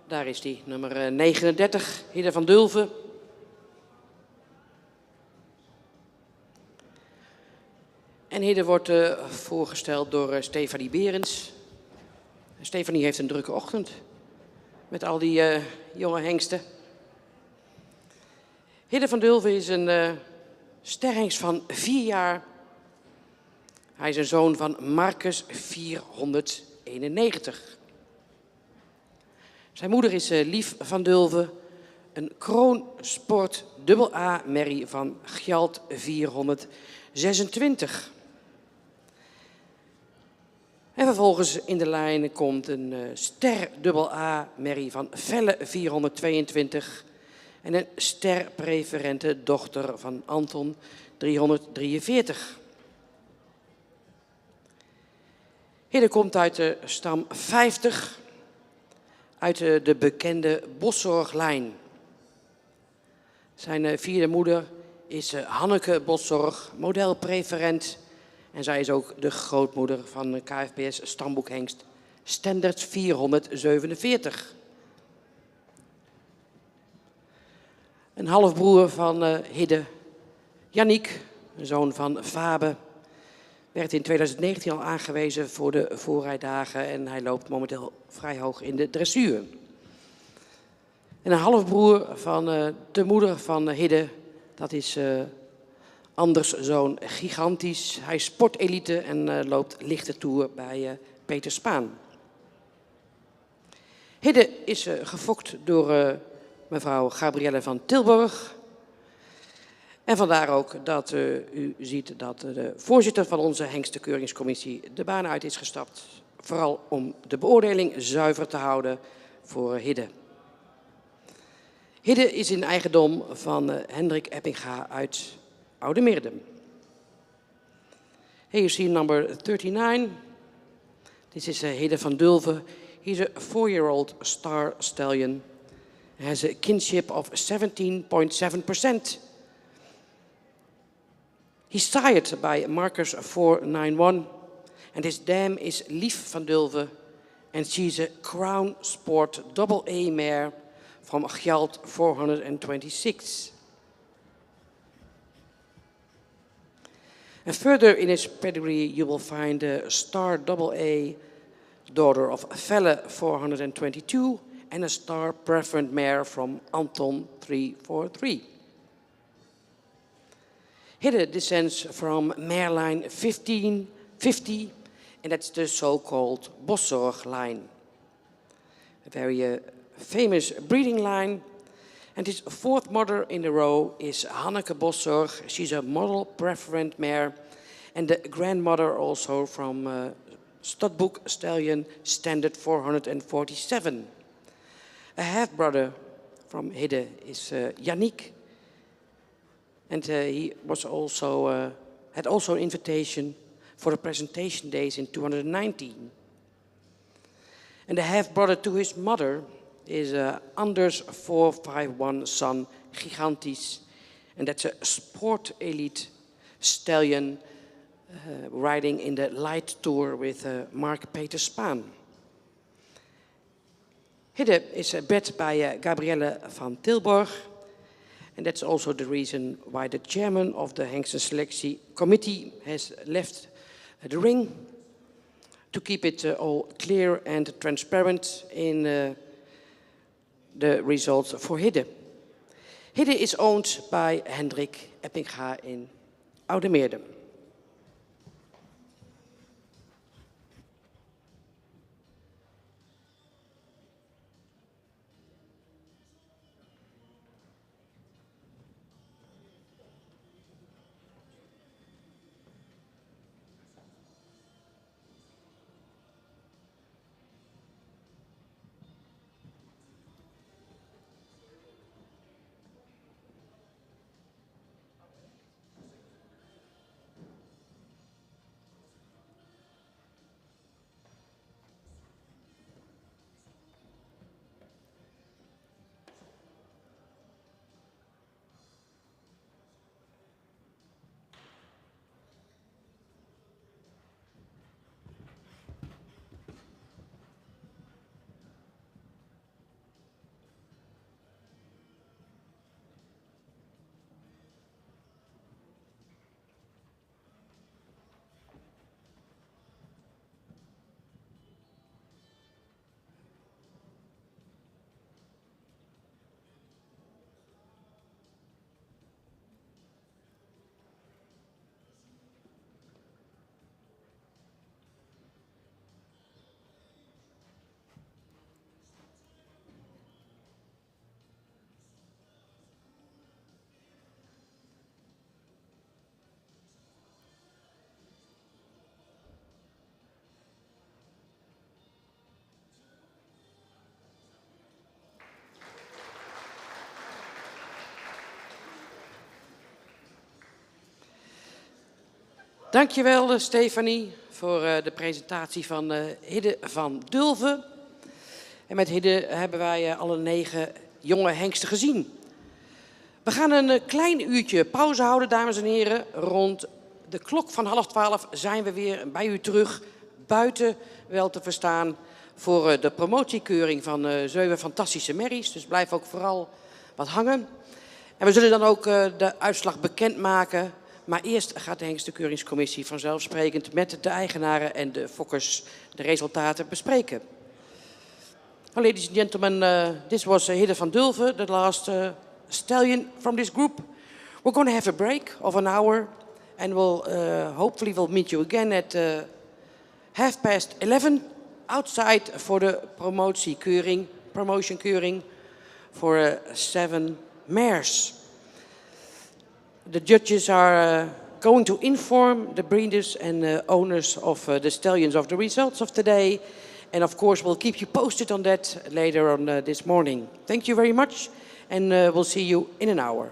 Speaker 2: Daar is die, nummer 39, Hidde van Dulven. En Hidde wordt voorgesteld door Stefanie Berends. Stefanie heeft een drukke ochtend met al die jonge hengsten. Hidde van Dulven is een sterhengst van 4 jaar. Hij is een zoon van Marcus 491. Zijn moeder is Lief van Dulven, een kroonsport AA merrie van Gjalt 426. En vervolgens in de lijn komt een ster AA merrie van Velle 422 en een sterpreferente dochter van Anton 343. Hidde komt uit de stam 50. Uit de bekende Boszorglijn. Zijn vierde moeder is Hanneke Boszorg, modelpreferent. En zij is ook de grootmoeder van KFPS stamboekhengst Standaard 447. Een halfbroer van Hidde, Yannick, een zoon van Fabe, werd in 2019 al aangewezen voor de voorrijdagen en hij loopt momenteel vrij hoog in de dressuur. En een halfbroer van de moeder van Hidde, dat is Anders zoon Gigantisch. Hij is sportelite en loopt lichte toer bij Peter Spaan. Hidde is gefokt door mevrouw Gabrielle van Tilburg. En vandaar ook dat u ziet dat de voorzitter van onze hengstenkeuringscommissie de baan uit is gestapt. Vooral om de beoordeling zuiver te houden voor Hidde. Hidde is in eigendom van Hendrik Eppinga uit Oudemeerdum. Here you see number 39. This is Hidde van Dulven. He's a 4-year-old star stallion. He has a kinship of 17.7%. He's sired by Marcus 491, and his dam is Lief van Dulven, and she's a Crown Sport AA mare from Gjalt 426. And further in his pedigree, you will find a Star AA daughter of Velle 422 and a star preference mare from Anton 343. Hidde descends from mare line 1550, and that's the so-called Boszorg line. A very famous breeding line. And his fourth mother in a row is Hanneke Boszorg. She's a model preference mare and the grandmother also from Stadboek Stallion Standard 447. A half-brother from Hidde is Yannick. And he was also, had also an invitation for the presentation days in 219. And the half-brother to his mother is Anders 451 son Gigantisch. And that's a sport elite stallion riding in the light tour with Mark Peter Spaan. Hidde is bred by Gabrielle van Tilborg. And that's also the reason why the chairman of the Hengsten Selectie Committee has left the ring to keep it all clear and transparent in the results for Hidde. Hidde is owned by Hendrik Eppinga in Oudemeerde. Dankjewel Stefanie voor de presentatie van Hidde van Dulven. En met Hidde hebben wij alle 9 jonge hengsten gezien. We gaan een klein uurtje pauze houden, dames en heren. Rond de klok van 11:30 zijn we weer bij u terug. Buiten wel te verstaan voor de promotiekeuring van 7 fantastische merries. Dus blijf ook vooral wat hangen. En we zullen dan ook de uitslag bekendmaken. Maar eerst gaat de Hengstenkeuringscommissie vanzelfsprekend met de eigenaren en de fokkers de resultaten bespreken. Well, ladies and gentlemen, this was Hidde van Dulven, the last stallion from this group. We're going to have a break of an hour and we'll meet you again at 11:30 outside for the promotion keuring for 7 mares. The judges are going to inform the breeders and owners of the stallions of the results of today. And of course, we'll keep you posted on that later on this morning. Thank you very much, and we'll see you in an hour.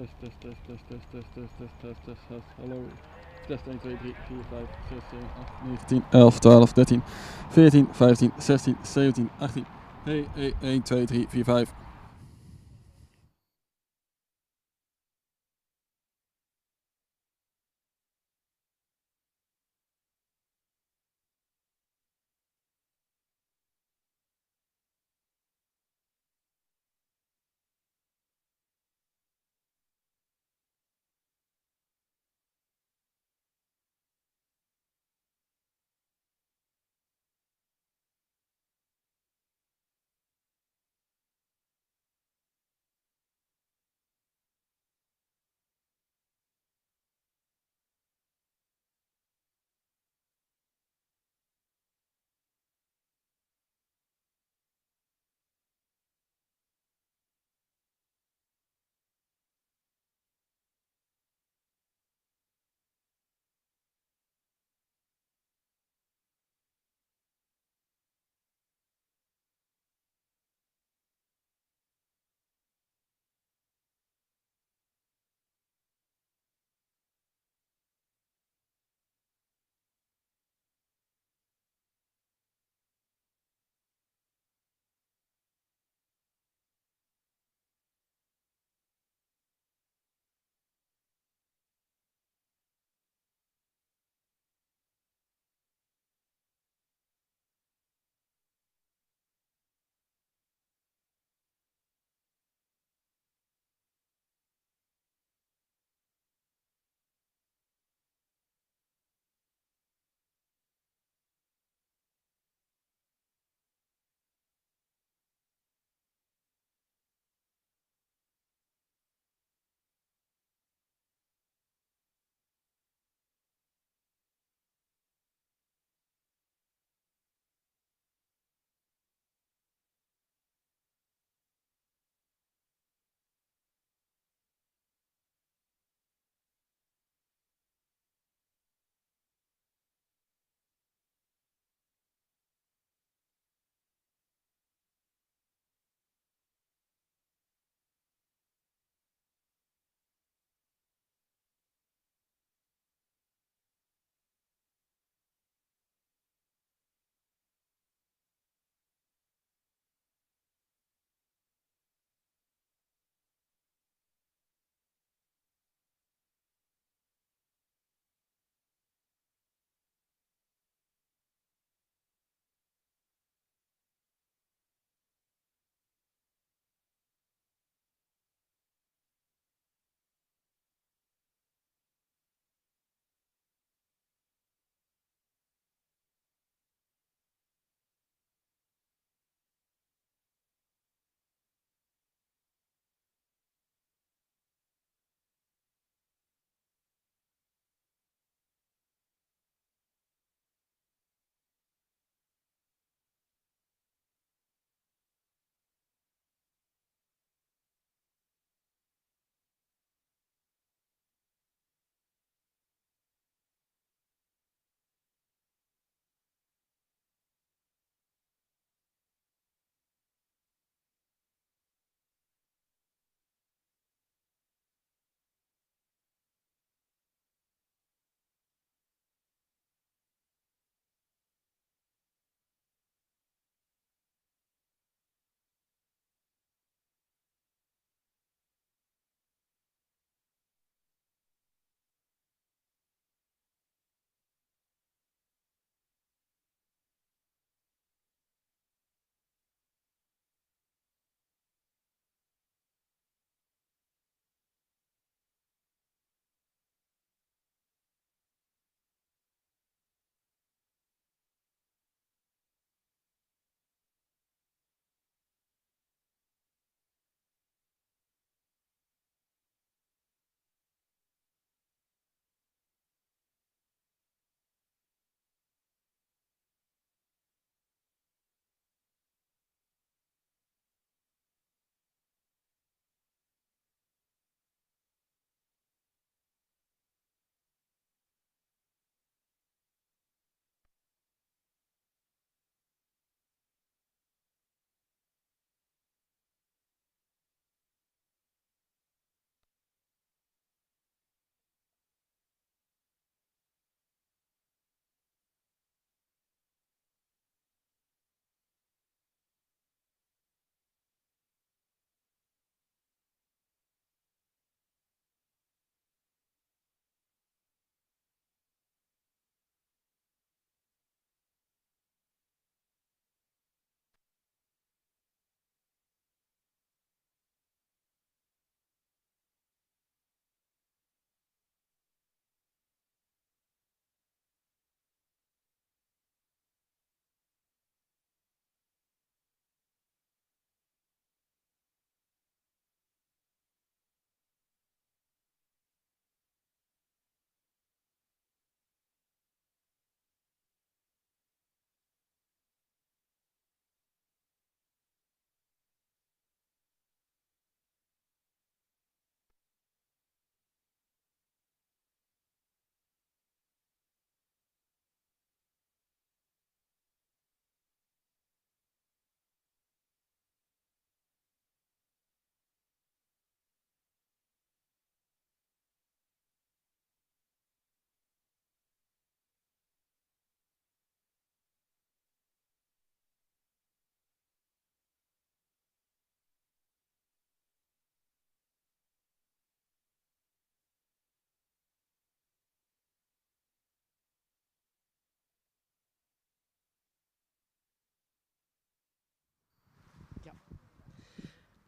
Speaker 3: test. Hallo. Test 1, 2, 3, 4, 5, 6, 7, 8, 9, 10, 11, 12, 13, 14, 15, 16, 17, 18. Hey, 1, 2, 3, 4, 5.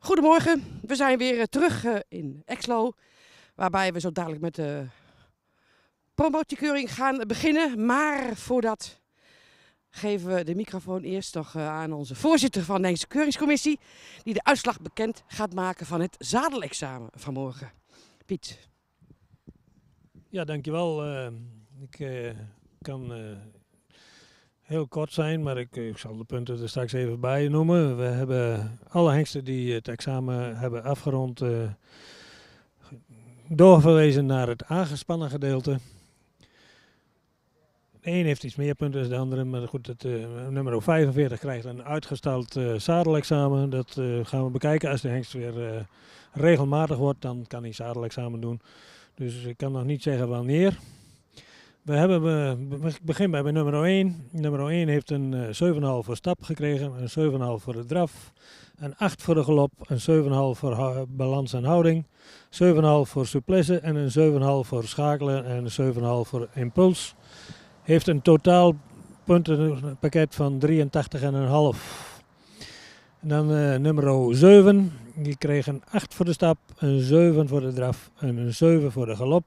Speaker 2: Goedemorgen, we zijn weer terug in Exlo, waarbij we zo dadelijk met de promotiekeuring gaan beginnen. Maar voordat geven we de microfoon eerst nog aan onze voorzitter van de Hengster Keuringscommissie, die de uitslag bekend gaat maken van het zadelexamen vanmorgen. Piet.
Speaker 1: Ja, dankjewel. Ik kan heel kort zijn, maar ik zal de punten er straks even bij noemen. We hebben alle hengsten die het examen hebben afgerond doorverwezen naar het aangespannen gedeelte. De een heeft iets meer punten dan de andere, maar goed, het nummer 45 krijgt een uitgesteld zadelexamen. Dat gaan we bekijken. Als de hengst weer regelmatig wordt, dan kan hij zadelexamen doen. Dus ik kan nog niet zeggen wanneer. Ik begin bij nummer 1. Nummer 1 heeft een 7,5 voor stap gekregen, een 7,5 voor de draf, een 8 voor de galop, een 7,5 voor balans en houding, 7,5 voor souplesse en een 7,5 voor schakelen en een 7,5 voor impuls. Heeft een totaal puntenpakket van 83,5. En dan nummer 7, die kreeg een 8 voor de stap, een 7 voor de draf en een 7 voor de galop.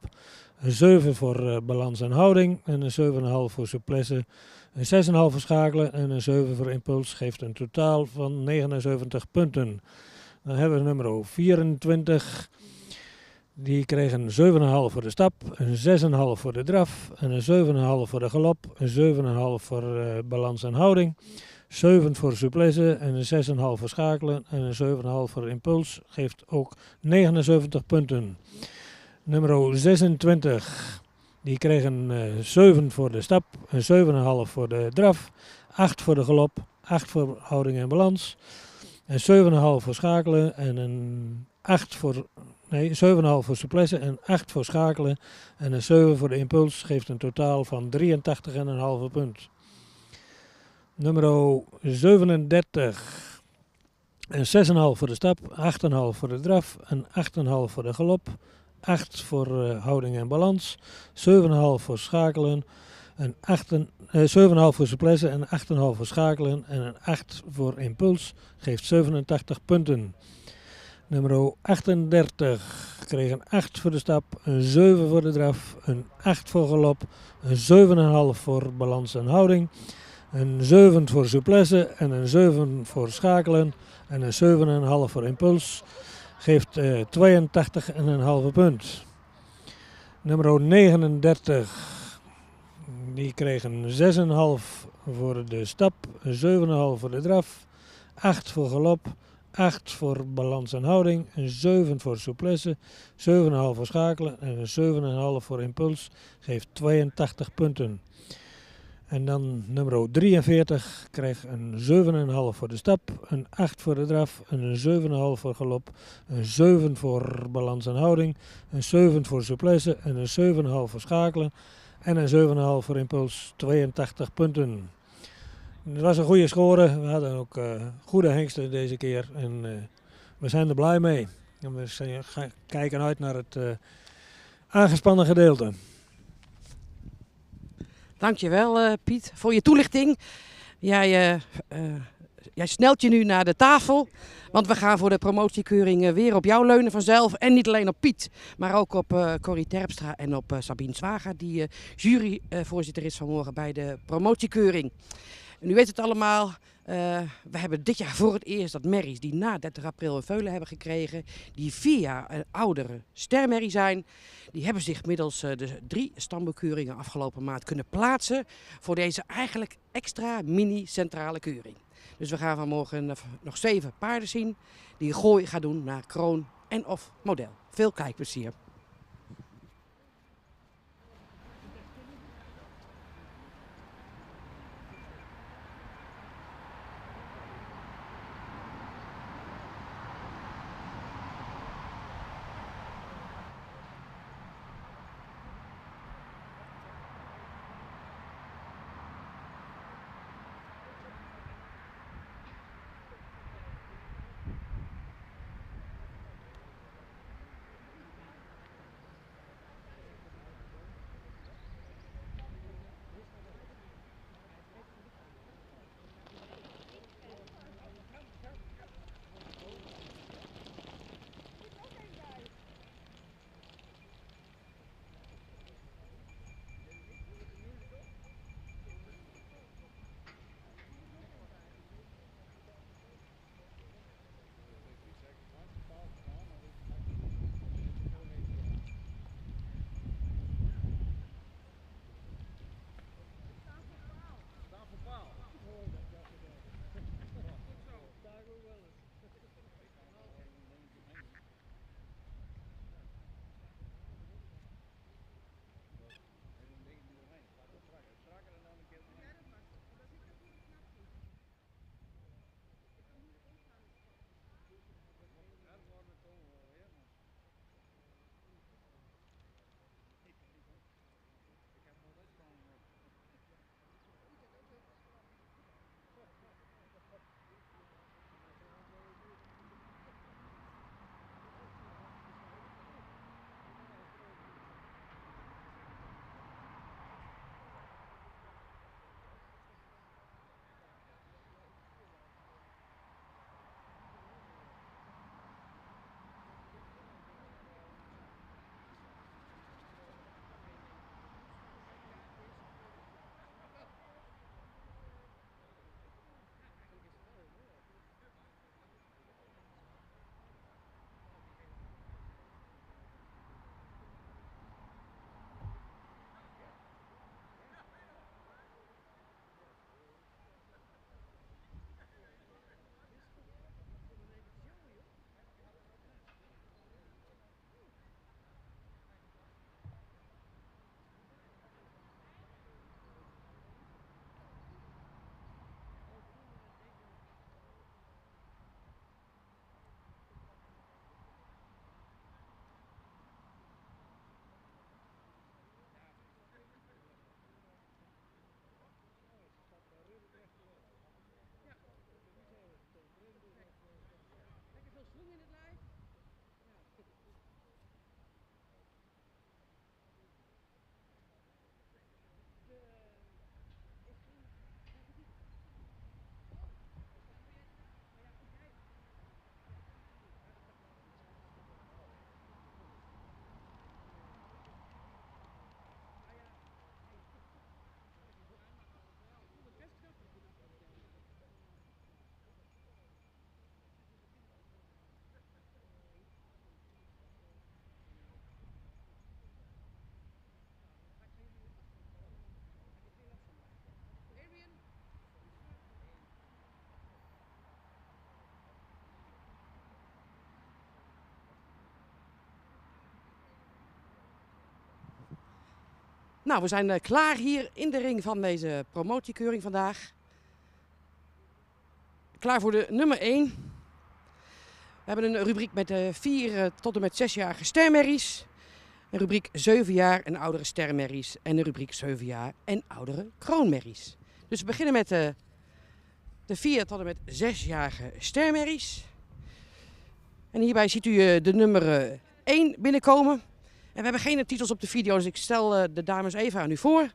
Speaker 1: Een 7 voor balans en houding en een 7,5 voor souplesse. Een 6,5 voor schakelen en een 7 voor impuls geeft een totaal van 79 punten. Dan hebben we nummer 24. Die kreeg een 7,5 voor de stap, een 6,5 voor de draf en een 7,5 voor de galop. Een 7,5 voor balans en houding. 7 voor souplesse en een 6,5 voor schakelen en een 7,5 voor impuls geeft ook 79 punten. Nummer 26, die kreeg een 7 voor de stap, een 7,5 voor de draf, 8 voor de galop, 8 voor houding en balans, een 7,5 voor schakelen en een 7,5 voor souplesse en 8 voor schakelen en een 7 voor de impuls geeft een totaal van 83,5 punt. Nummer 37, een 6,5 voor de stap, 8,5 voor de draf en 8,5 voor de galop. 8 voor houding en balans, 7,5 voor schakelen, 7,5 voor souplesse en 8,5 voor schakelen en een 8 voor impuls geeft 87 punten. Nummer 38 kreeg een 8 voor de stap, een 7 voor de draf, een 8 voor galop, een 7,5 voor balans en houding, een 7 voor souplesse en een 7 voor schakelen en een 7,5 voor impuls. Geeft 82,5 punt. Nummer 39. Die kreeg een 6,5 voor de stap, een 7,5 voor de draf, 8 voor galop, 8 voor balans en houding, een 7 voor souplesse, 7,5 voor schakelen en een 7,5 voor impuls. Geeft 82 punten. En dan nummer 43 kreeg een 7,5 voor de stap, een 8 voor de draf, een 7,5 voor galop, een 7 voor balans en houding, een 7 voor souplesse en een 7,5 voor schakelen en een 7,5 voor impuls, 82 punten. Het was een goede score, we hadden ook goede hengsten deze keer en we zijn er blij mee. En we kijken uit naar het aangespannen gedeelte.
Speaker 2: Dankjewel Piet voor je toelichting. Jij snelt je nu naar de tafel, want we gaan voor de promotiekeuring weer op jou leunen vanzelf. En niet alleen op Piet, maar ook op Corrie Terpstra en op Sabine Zwager, die juryvoorzitter is vanmorgen bij de promotiekeuring. En u weet het allemaal, we hebben dit jaar voor het eerst dat merries die na 30 april een veulen hebben gekregen, die 4 jaar een oudere stermerrie zijn, die hebben zich middels de 3 stambekeuringen afgelopen maand kunnen plaatsen voor deze eigenlijk extra mini-centrale keuring. Dus we gaan vanmorgen nog 7 paarden zien die een gooi gaan doen naar kroon en of model. Veel kijkplezier. Nou, we zijn klaar hier in de ring van deze promotiekeuring vandaag. Klaar voor de nummer 1. We hebben een rubriek met 4 tot en met 6-jarige stermerries. Een rubriek 7 jaar en oudere stermerries. En een rubriek 7 jaar en oudere kroonmerries. Dus we beginnen met de 4 tot en met 6-jarige stermerries. En hierbij ziet u de nummer 1 binnenkomen. En we hebben geen titels op de video, dus ik stel de dames even aan u voor.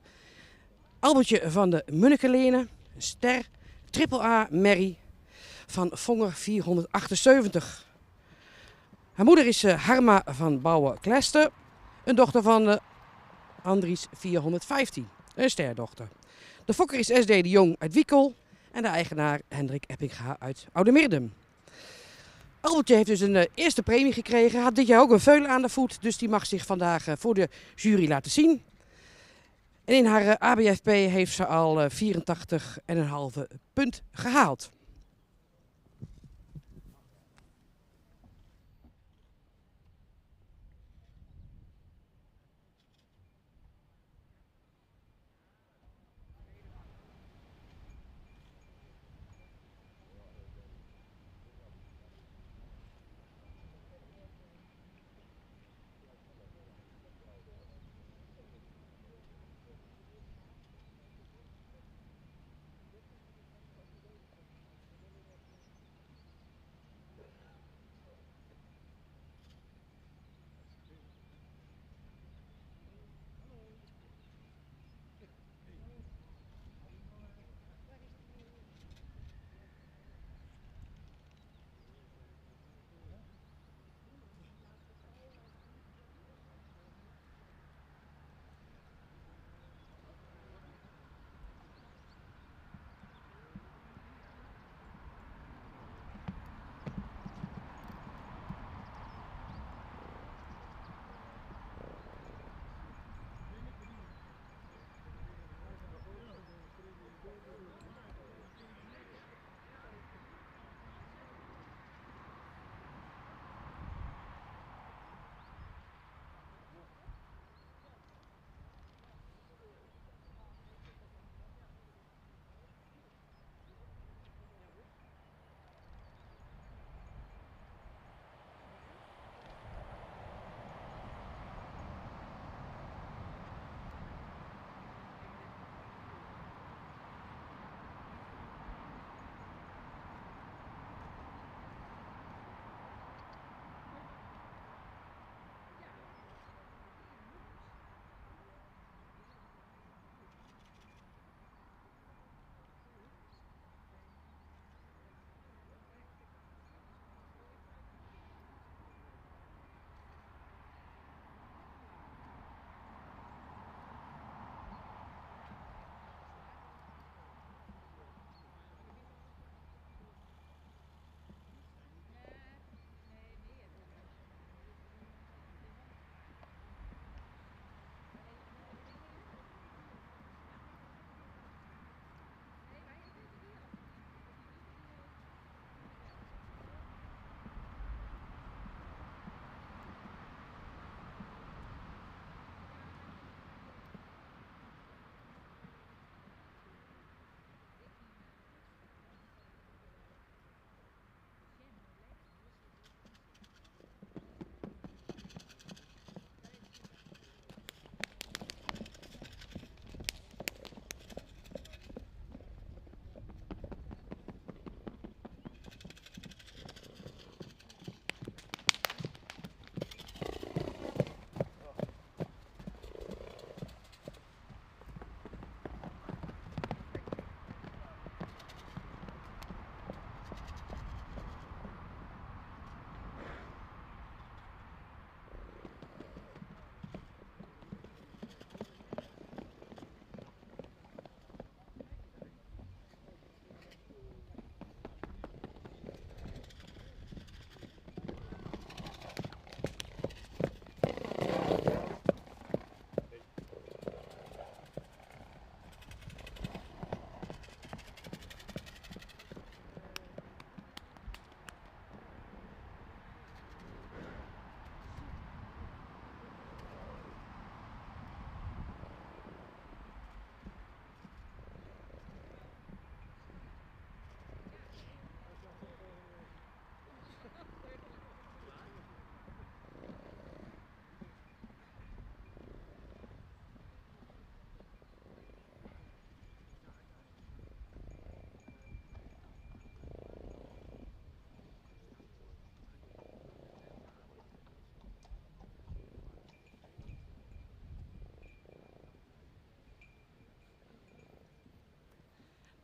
Speaker 2: Albertje van de Munnikenleene, een ster, AAA merrie van Vonger 478. Haar moeder is Harma van Bouwen-Klester, een dochter van Andries 415, een sterdochter. De fokker is SD de Jong uit Wiekel en de eigenaar Hendrik Eppinga uit Oudemeerdum. Albertje heeft dus een eerste premie gekregen, had dit jaar ook een veulen aan de voet, dus die mag zich vandaag voor de jury laten zien. En in haar ABFP heeft ze al 84,5 punt gehaald.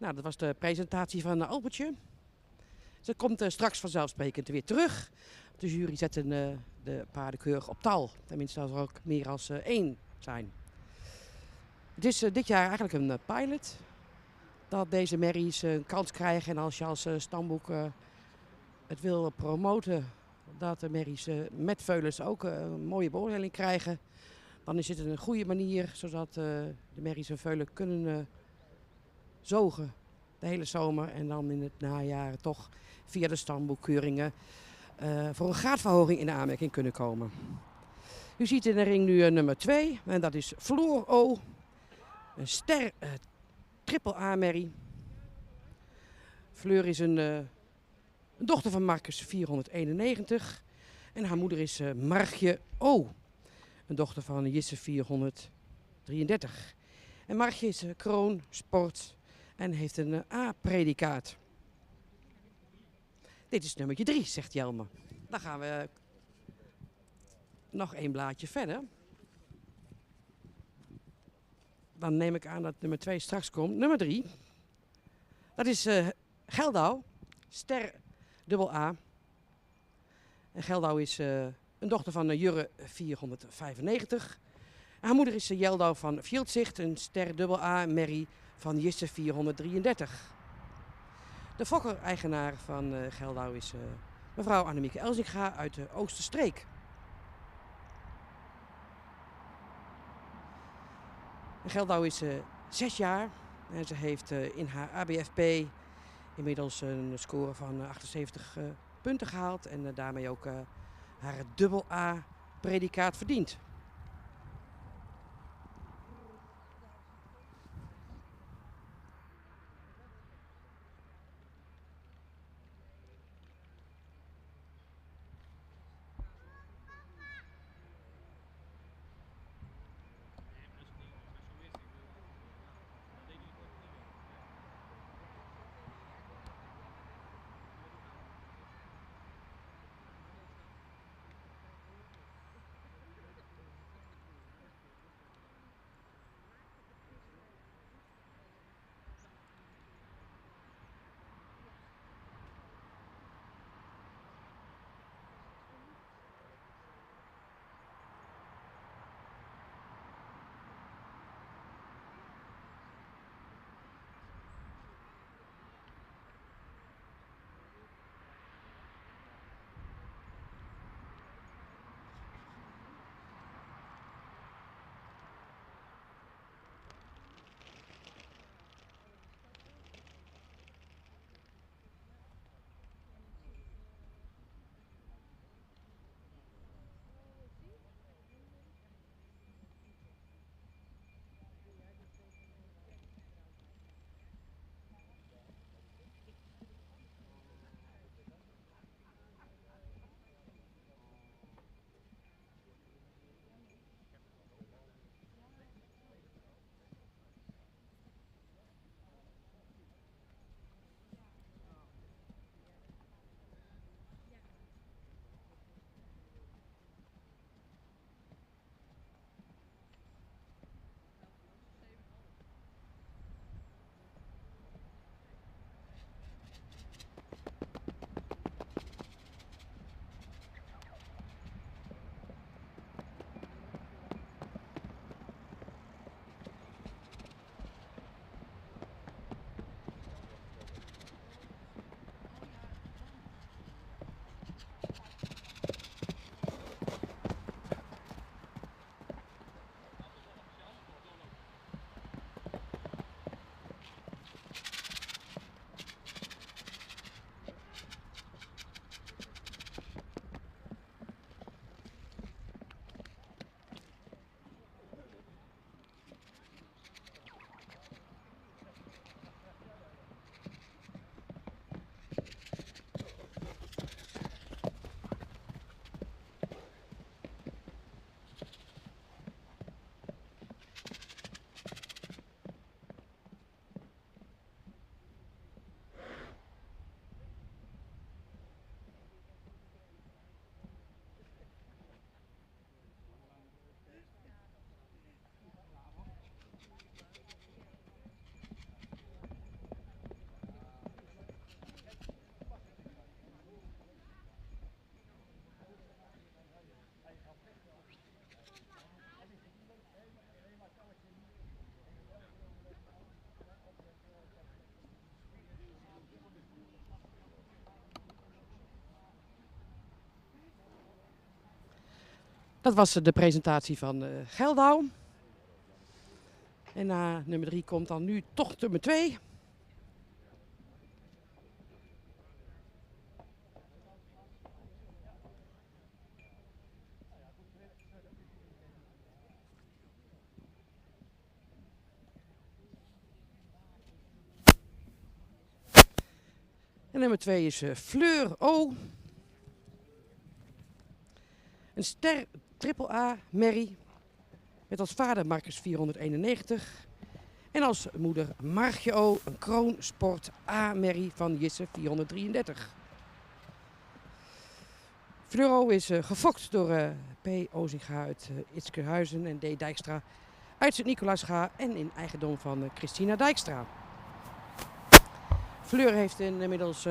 Speaker 2: Nou, dat was de presentatie van Albertje. Ze komt straks vanzelfsprekend weer terug. De jury zet de paarden keurig op tal. Tenminste, als er ook meer dan 1 zijn. Het is dit jaar eigenlijk een pilot. Dat deze merries een kans krijgen. En als je als stamboek het wil promoten, dat de merries met veulens ook een mooie beoordeling krijgen. Dan is dit een goede manier, zodat de merries en veulen kunnen zogen de hele zomer. En dan in het najaar toch via de stamboekkeuringen voor een graadverhoging in de aanmerking kunnen komen. U ziet in de ring nu nummer 2. En dat is Floor O. Een ster triple A-merrie. Fleur is een dochter van Marcus 491. En haar moeder is Margje O. Een dochter van Jisse 433. En Margje is kroon, sport en heeft een A-predicaat. Dit is nummertje 3, zegt Jelme. Dan gaan we nog 1 blaadje verder. Dan neem ik aan dat nummer 2 straks komt. Nummer 3. Dat is Geldau. Ster dubbel A. En Geldau is een dochter van Jurre 495. Haar moeder is Jeldau van Vieldzicht. Een ster dubbel A merrie van Jisse 433. De fokker-eigenaar van Geldau is mevrouw Annemieke Elzinga uit de Oosterstreek. Geldau is 6 jaar en ze heeft in haar ABFP inmiddels een score van 78 punten gehaald en daarmee ook haar dubbel A-predicaat verdiend. Dat was de presentatie van Geldau. En na nummer 3 komt dan nu toch nummer 2. En nummer 2 is Fleur O. Een ster triple A Merrie. Met als vader Marcus 491. En als moeder Margje O. Een Kroon Sport A Merrie van Jisse 433. Fleur O is gefokt door P. Ozinga uit Itzkerhuizen en D. Dijkstra uit Sint-Nicolaasga en in eigendom van Christina Dijkstra. Fleur heeft inmiddels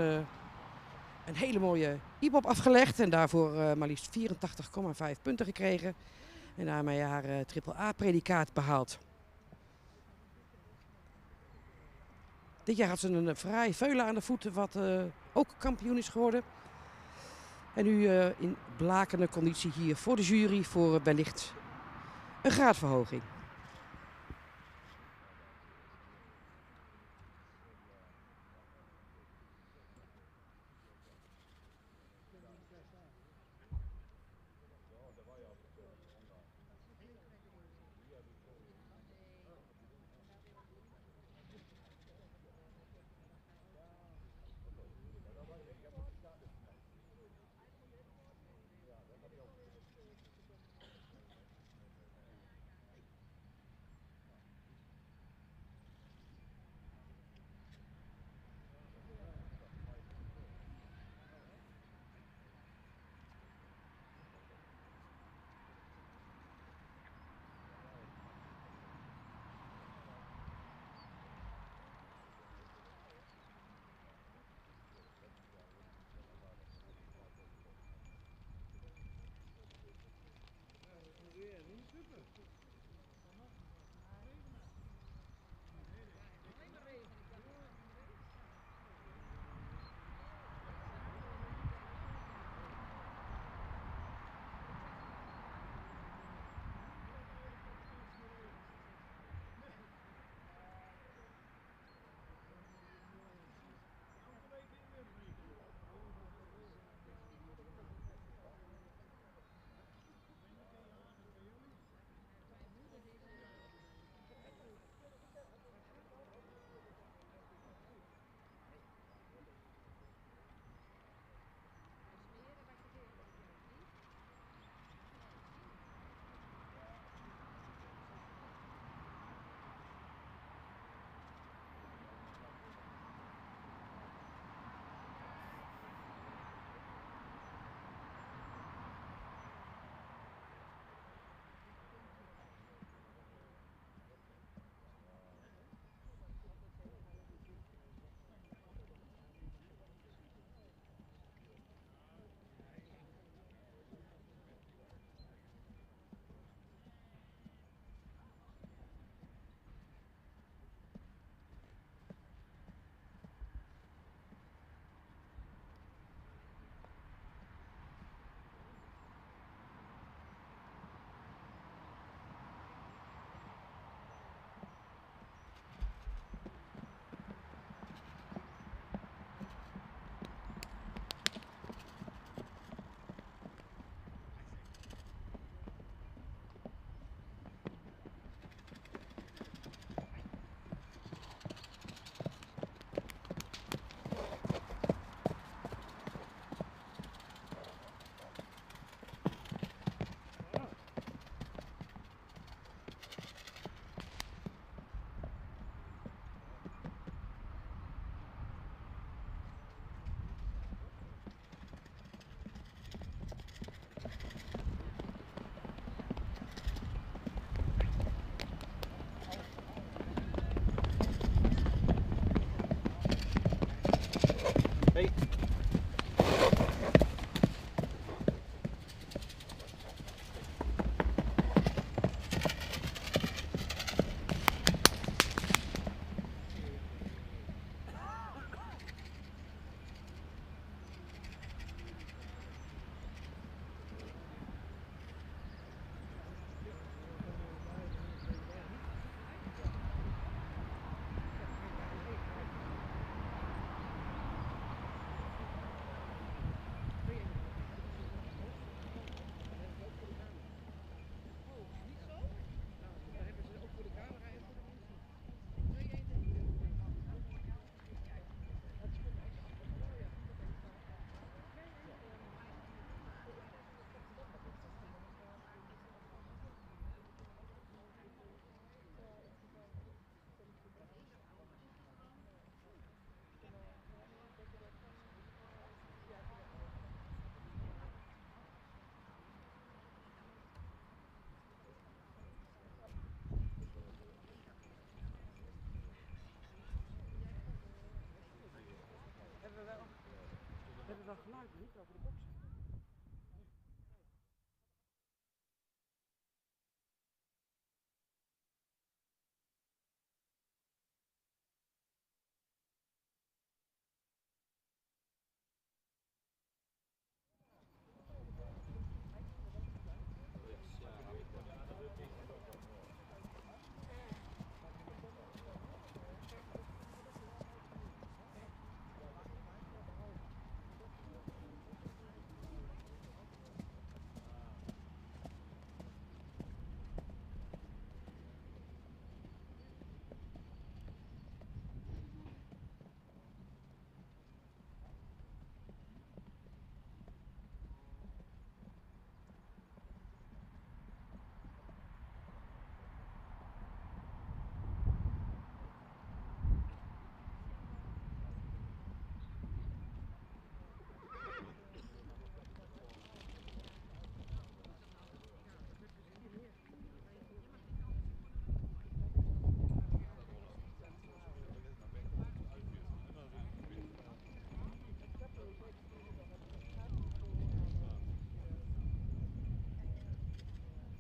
Speaker 2: een hele mooie IBOP afgelegd en daarvoor maar liefst 84,5 punten gekregen. En daarmee haar AAA-predicaat behaald. Dit jaar had ze een fraai veulen aan de voeten, wat ook kampioen is geworden. En nu in blakende conditie hier voor de jury voor wellicht een graadverhoging.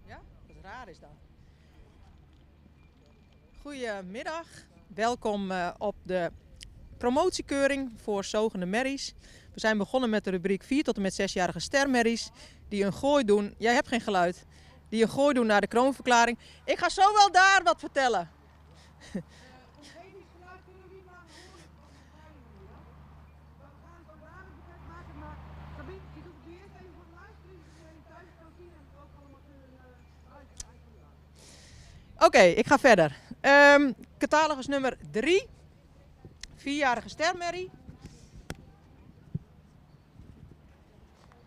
Speaker 4: Ja, wat raar is dat. Goedemiddag, welkom op de promotiekeuring voor zogende merries. We zijn begonnen met de rubriek 4 tot en met 6-jarige stermerries die een gooi doen. Jij hebt geen geluid. Die een gooi doen naar de kroonverklaring. Ik ga zo wel daar wat vertellen. Oké, ik ga verder. Catalogus nummer 3. 4-jarige stermerrie.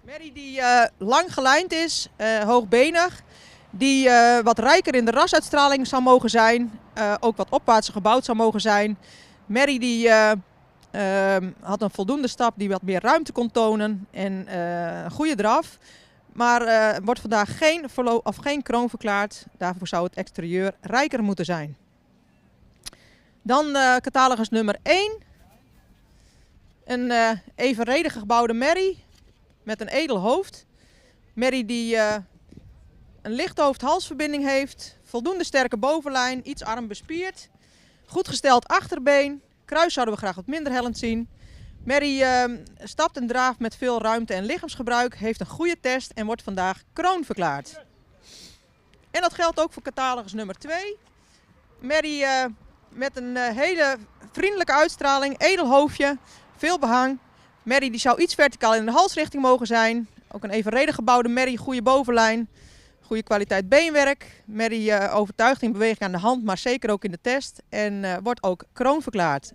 Speaker 4: Merrie die lang gelijnd is, hoogbenig. Die wat rijker in de rasuitstraling zou mogen zijn. Ook wat opwaartser gebouwd zou mogen zijn. Merrie die had een voldoende stap die wat meer ruimte kon tonen. En een goede draf. Maar wordt vandaag geen kroon verklaard. Daarvoor zou het exterieur rijker moeten zijn. Dan catalogus nummer 1. Een evenredig gebouwde merrie met een edel hoofd. Merrie die een lichte hoofd-halsverbinding heeft. Voldoende sterke bovenlijn, iets arm bespierd. Goed gesteld achterbeen. Kruis zouden we graag wat minder hellend zien. Merrie stapt en draaft met veel ruimte en lichaamsgebruik. Heeft een goede test en wordt vandaag kroon verklaard. En dat geldt ook voor catalogus nummer 2. Merrie met een hele vriendelijke uitstraling, edel hoofdje, veel behang. Merrie die zou iets verticaal in de halsrichting mogen zijn. Ook een evenredig gebouwde merrie, goede bovenlijn, goede kwaliteit beenwerk. Merrie overtuigt in beweging aan de hand, maar zeker ook in de test. En wordt ook kroon verklaard.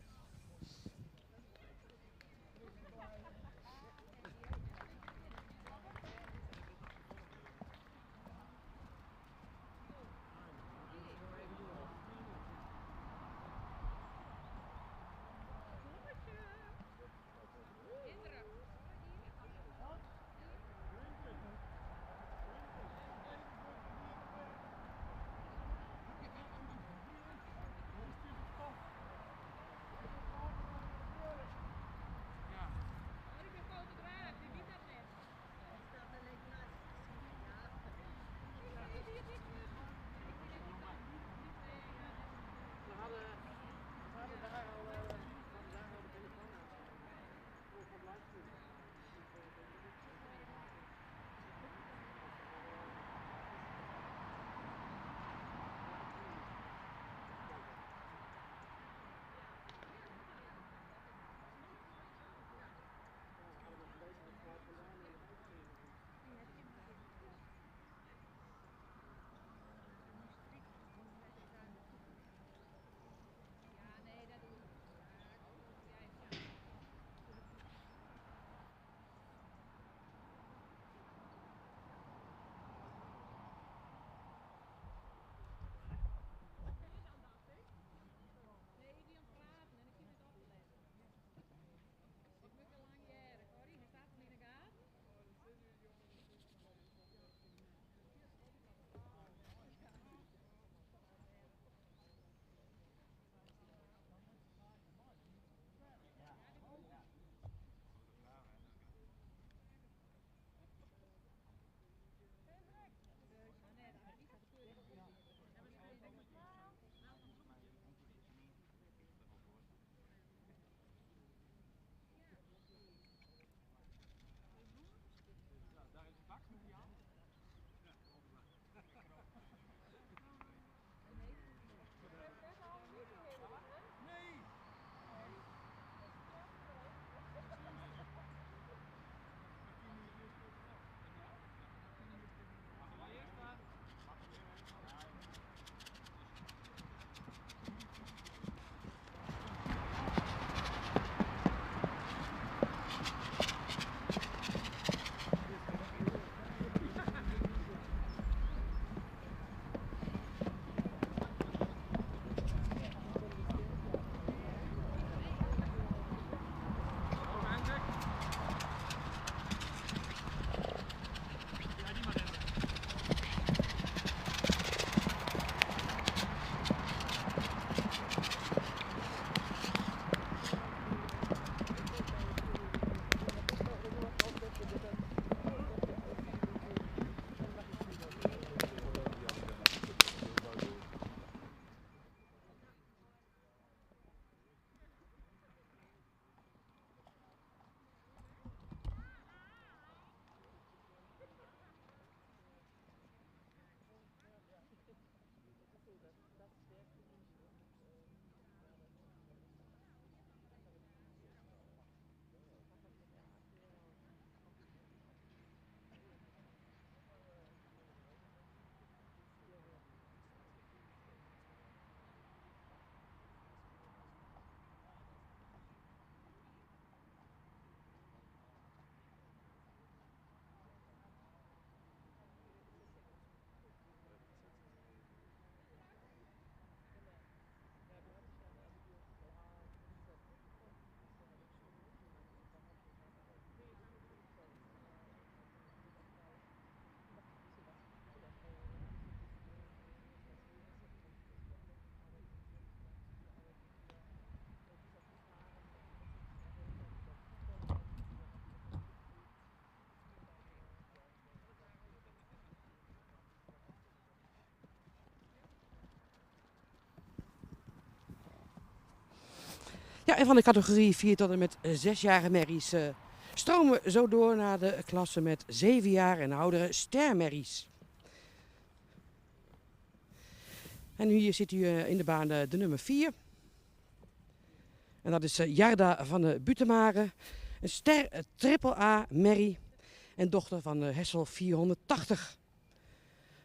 Speaker 2: Ja, en van de categorie 4 tot en met 6-jarige merries stromen we zo door naar de klasse met 7 jaar en oudere stermerries. En hier ziet u in de baan de nummer 4. En dat is Jarda van de Butemare, een ster triple A merrie en dochter van Hessel 480.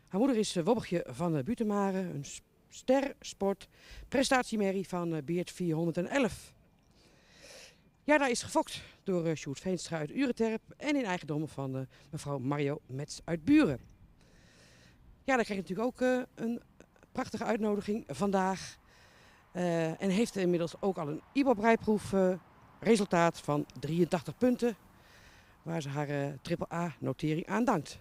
Speaker 2: Haar moeder is Wobbegje van de Butemare, een ster sport prestatiemerrie van Beert 411. Jarda is gefokt door Sjoerd Veenstra uit Ureterp en in eigendom van mevrouw Mario Metz uit Buren. Jarda krijgt natuurlijk ook een prachtige uitnodiging vandaag. En heeft inmiddels ook al een IBOB-rijproef resultaat van 83 punten. Waar ze haar triple A-notering aan dankt.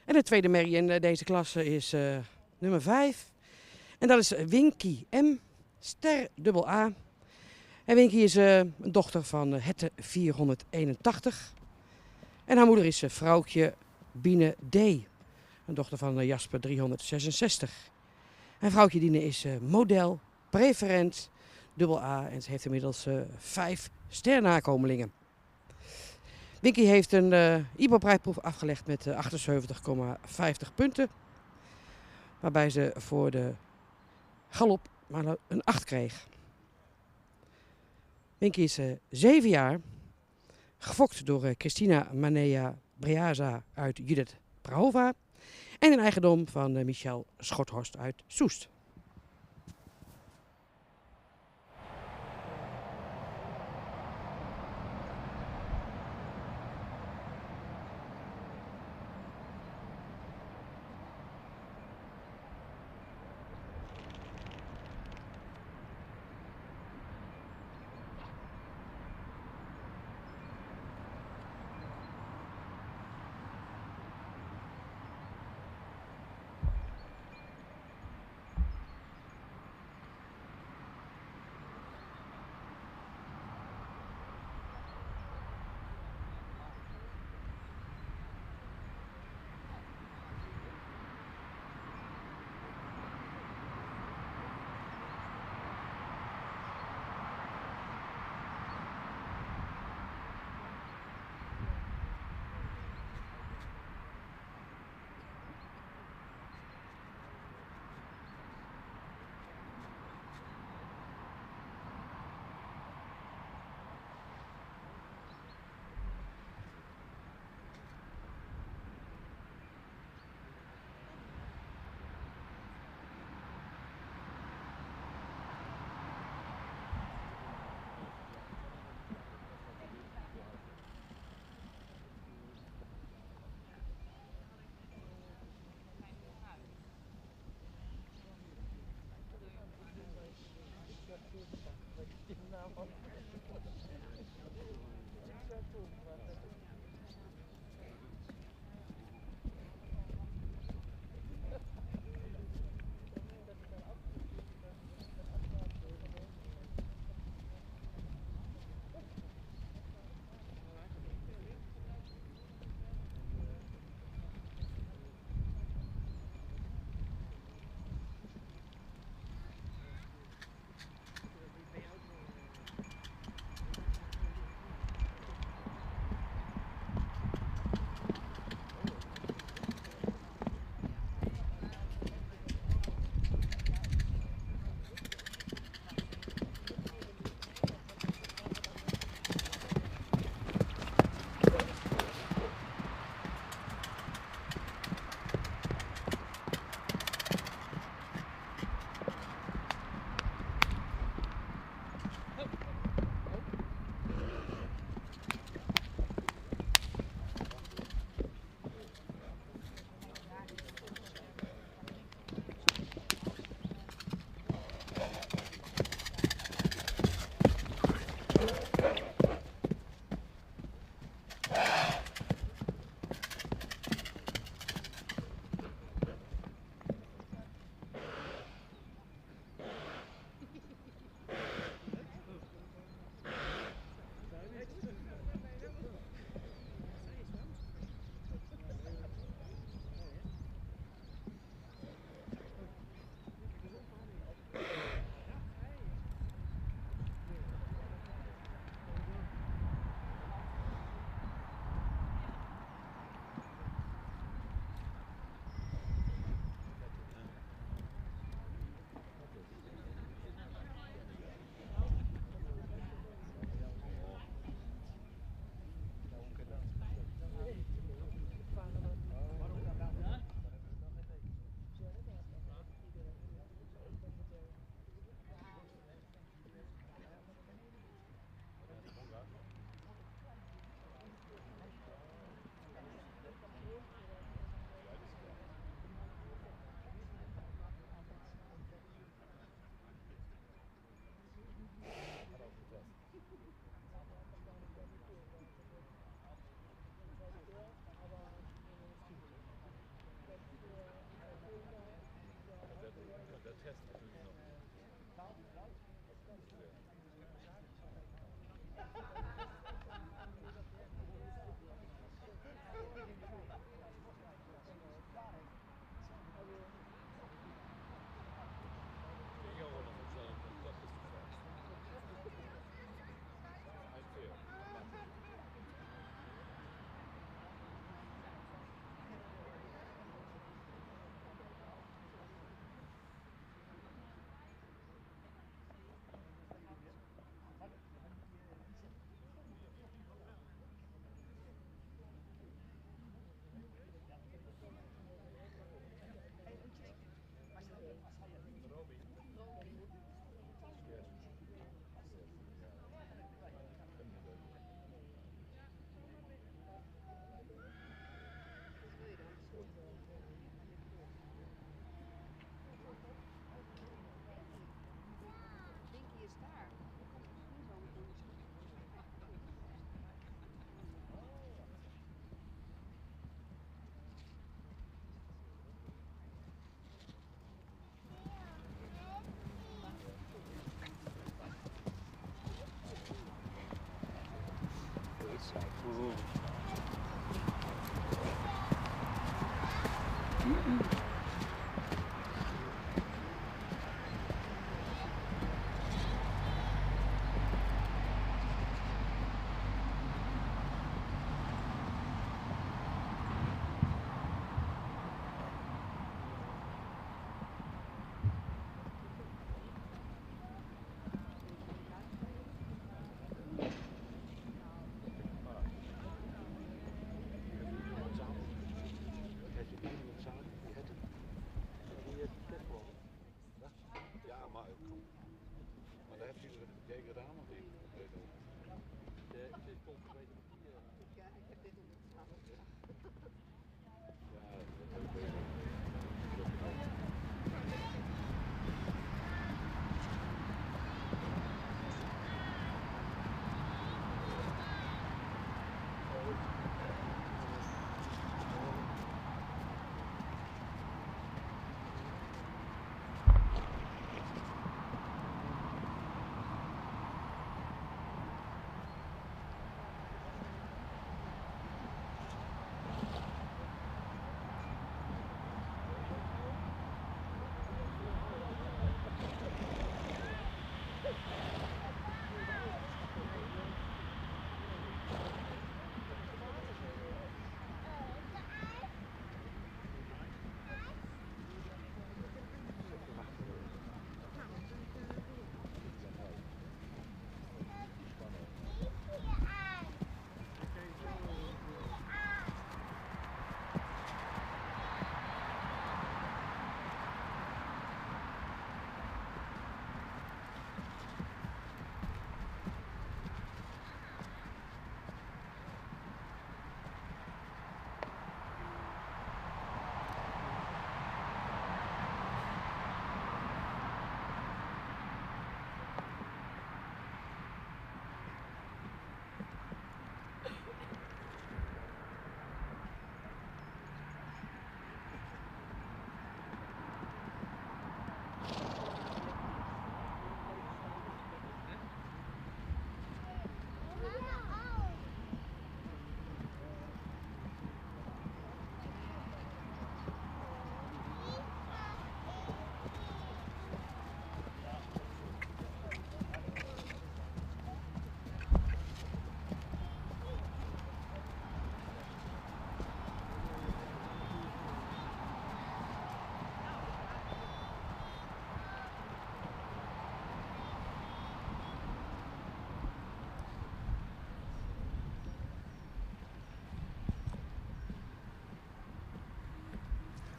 Speaker 2: En de tweede merrie in deze klasse is nummer 5. En dat is Winky M. Ster dubbel A. En Winky is een dochter van Hette 481. En haar moeder is vrouwtje Biene D. Een dochter van Jasper 366. En vrouwtje Diene is model, preferent, dubbel A. En ze heeft inmiddels 5 sternakomelingen. Winky heeft een IBO-prijproef afgelegd met 78,50 punten. Waarbij ze voor de galop maar een 8 kreeg. Winky is 7 jaar. Gefokt door Christina Manea Breaza uit Judith Prahova. En een eigendom van Michel Schothorst uit Soest.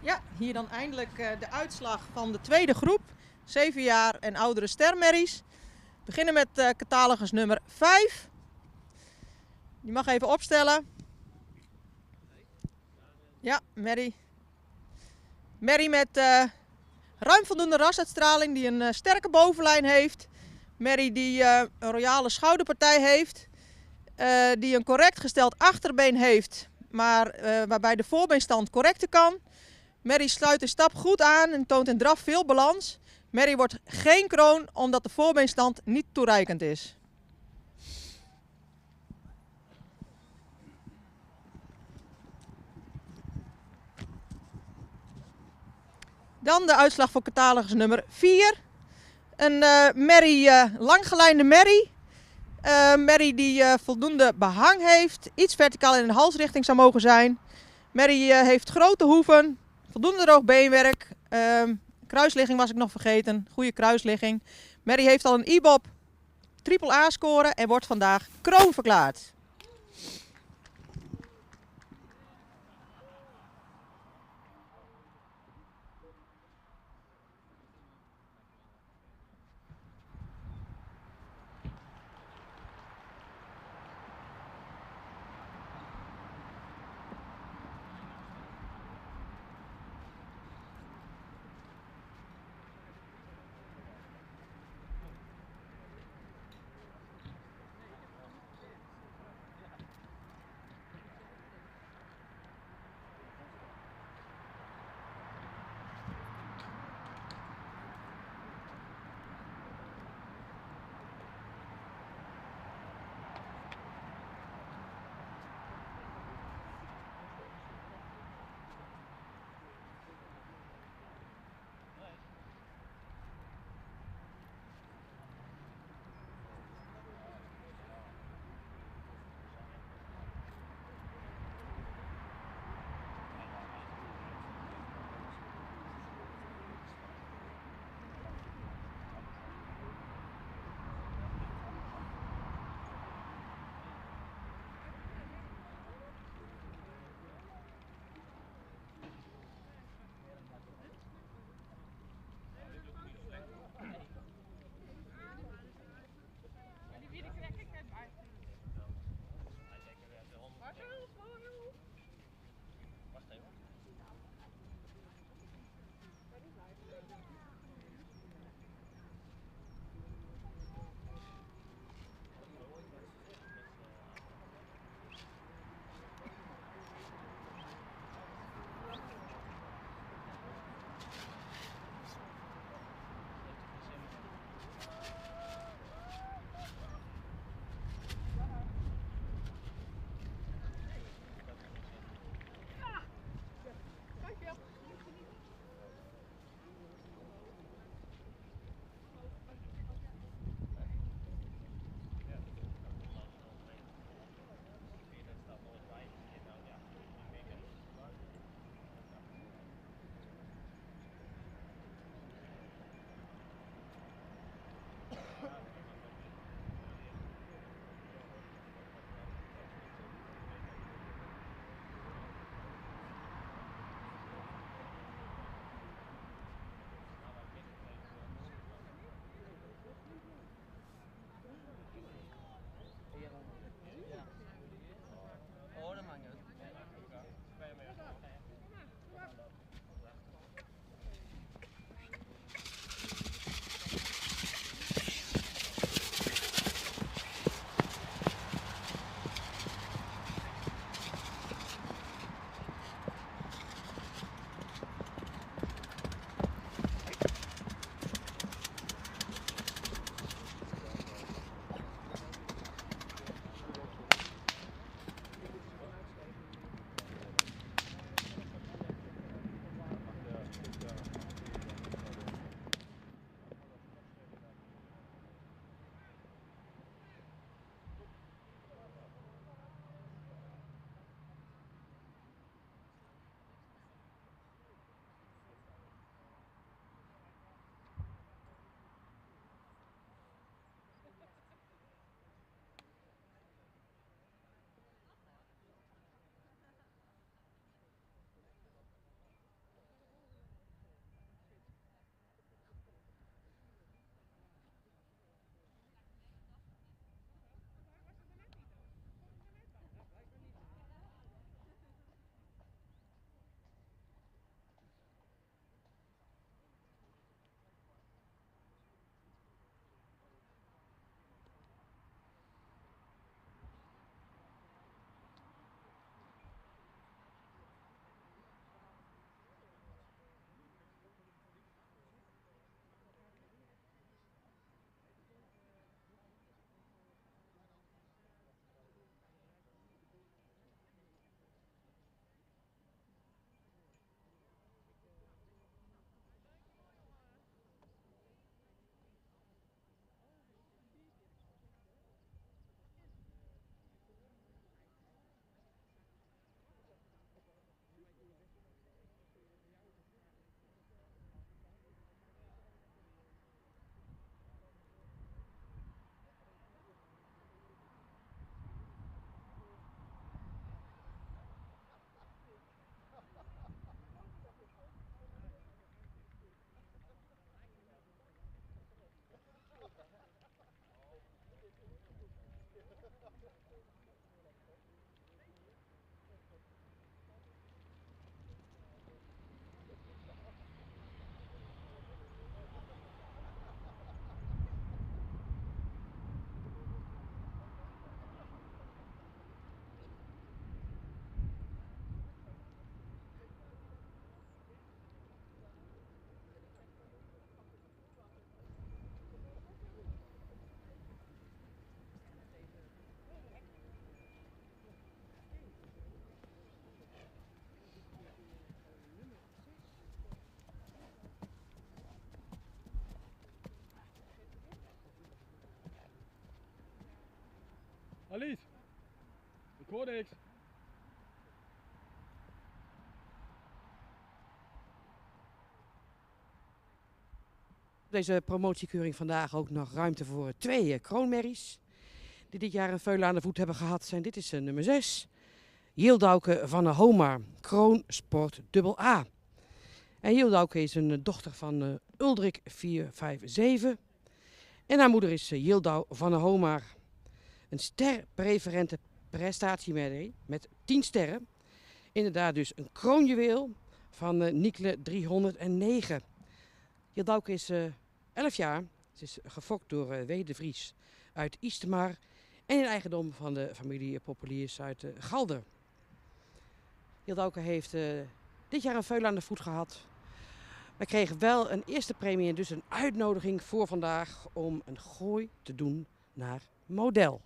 Speaker 4: Ja, hier dan eindelijk de uitslag van de tweede groep. 7 jaar en oudere stermerries. We beginnen met catalogus nummer 5. Die mag even opstellen. Ja, Mary. Mary met ruim voldoende rasuitstraling, die een sterke bovenlijn heeft. Mary die een royale schouderpartij heeft. Die een correct gesteld achterbeen heeft, maar waarbij de voorbeenstand correcter kan. Mary sluit de stap goed aan en toont in draf veel balans. Mary wordt geen kroon omdat de voorbeenstand niet toereikend is. Dan de uitslag voor catalogus nummer 4. Een merrie, langgelijnde merrie. Merrie die voldoende behang heeft, iets verticaal in de halsrichting zou mogen zijn. Merrie heeft grote hoeven, voldoende droog beenwerk. Kruisligging was ik nog vergeten, goede kruisligging. Merrie heeft al een IBOB triple A score en wordt vandaag kroon verklaard.
Speaker 3: Alice. Ik hoor niks.
Speaker 2: Deze promotiekeuring vandaag ook nog ruimte voor 2 kroonmerries. Die dit jaar een veulen aan de voet hebben gehad. Dit is nummer 6. Yildauke van der Homar. Kroonsport AA. En Yildauke is een dochter van Uldrik 457. En haar moeder is Yildau van der Homar. Een sterpreferente prestatiemedaille met 10 sterren. Inderdaad dus een kroonjuweel van Nikle 309. Yildauke is 11 jaar. Ze is gefokt door W. de Vries uit Istemar en in eigendom van de familie Populiers uit Galder. Yildauke heeft dit jaar een veulen aan de voet gehad. We kregen wel een eerste premie en dus een uitnodiging voor vandaag om een gooi te doen naar model.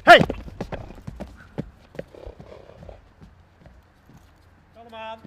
Speaker 1: Hey! Kom aan.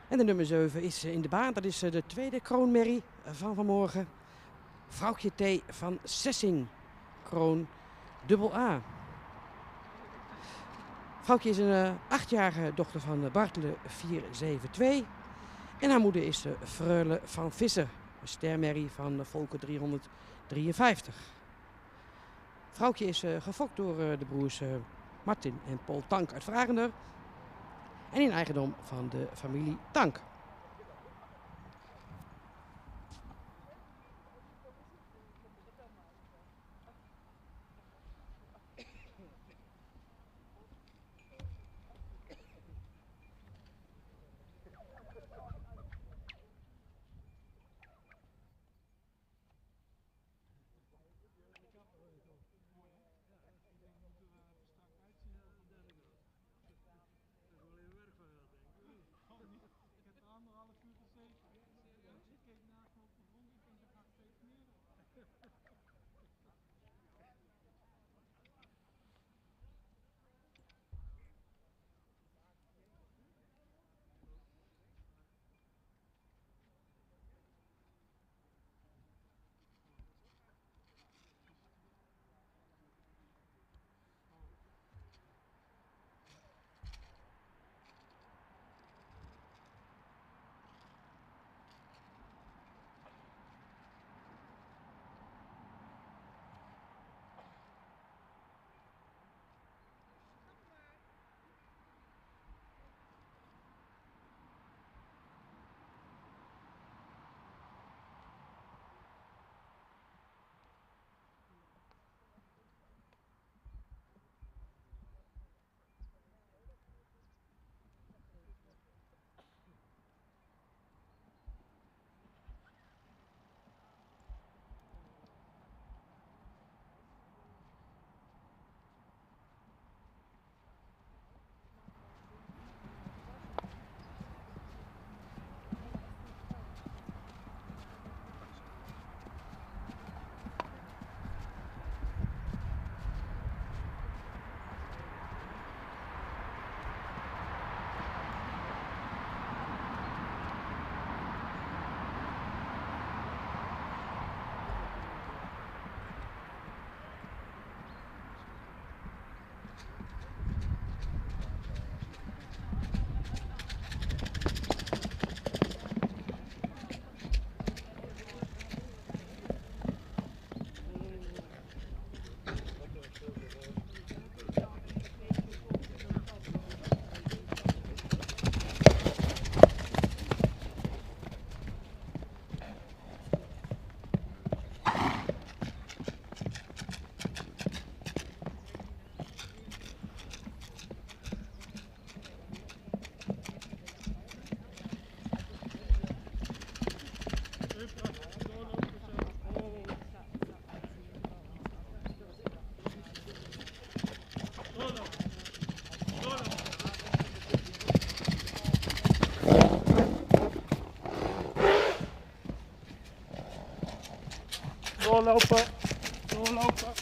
Speaker 2: En de nummer 7 is in de baan. Dat is de tweede kroonmerrie van vanmorgen. Vrouwtje T van Sessing. Kroon dubbel A. Vrouwtje is een 8-jarige dochter van Bartele 472. En haar moeder is Freule van Visser. Een stermerrie van Volker 353. Vrouwtje is gefokt door de broers Martin en Paul Tank uit Vragender. En in eigendom van de familie Tank.
Speaker 1: Doorlopen. Doorlopen.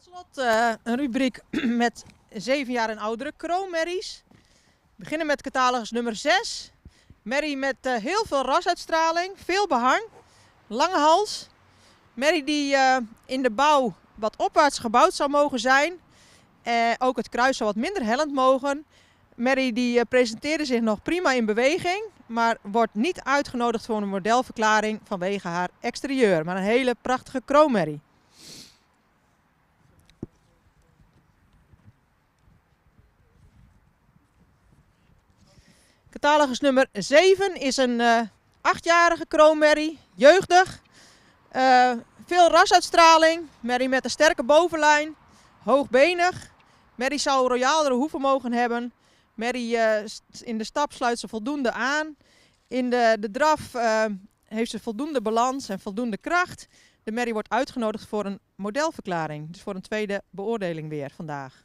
Speaker 4: Slot een rubriek met 7 jaar en oudere kroonmerries. We beginnen met catalogus nummer 6. Merrie met heel veel rasuitstraling, veel behang, lange hals. Merrie die in de bouw wat opwaarts gebouwd zou mogen zijn. Ook het kruis zou wat minder hellend mogen. Merrie die presenteerde zich nog prima in beweging, maar wordt niet uitgenodigd voor een modelverklaring vanwege haar exterieur. Maar een hele prachtige kroonmerrie. Catalogus nummer 7 is een 8-jarige kroonmerrie, jeugdig. Veel rasuitstraling, merrie met een sterke bovenlijn, hoogbenig. Merrie zou royaalere hoeven mogen hebben. Merrie in de stap sluit ze voldoende aan. In de draf heeft ze voldoende balans en voldoende kracht. De merrie wordt uitgenodigd voor een modelverklaring, dus voor een tweede beoordeling weer vandaag.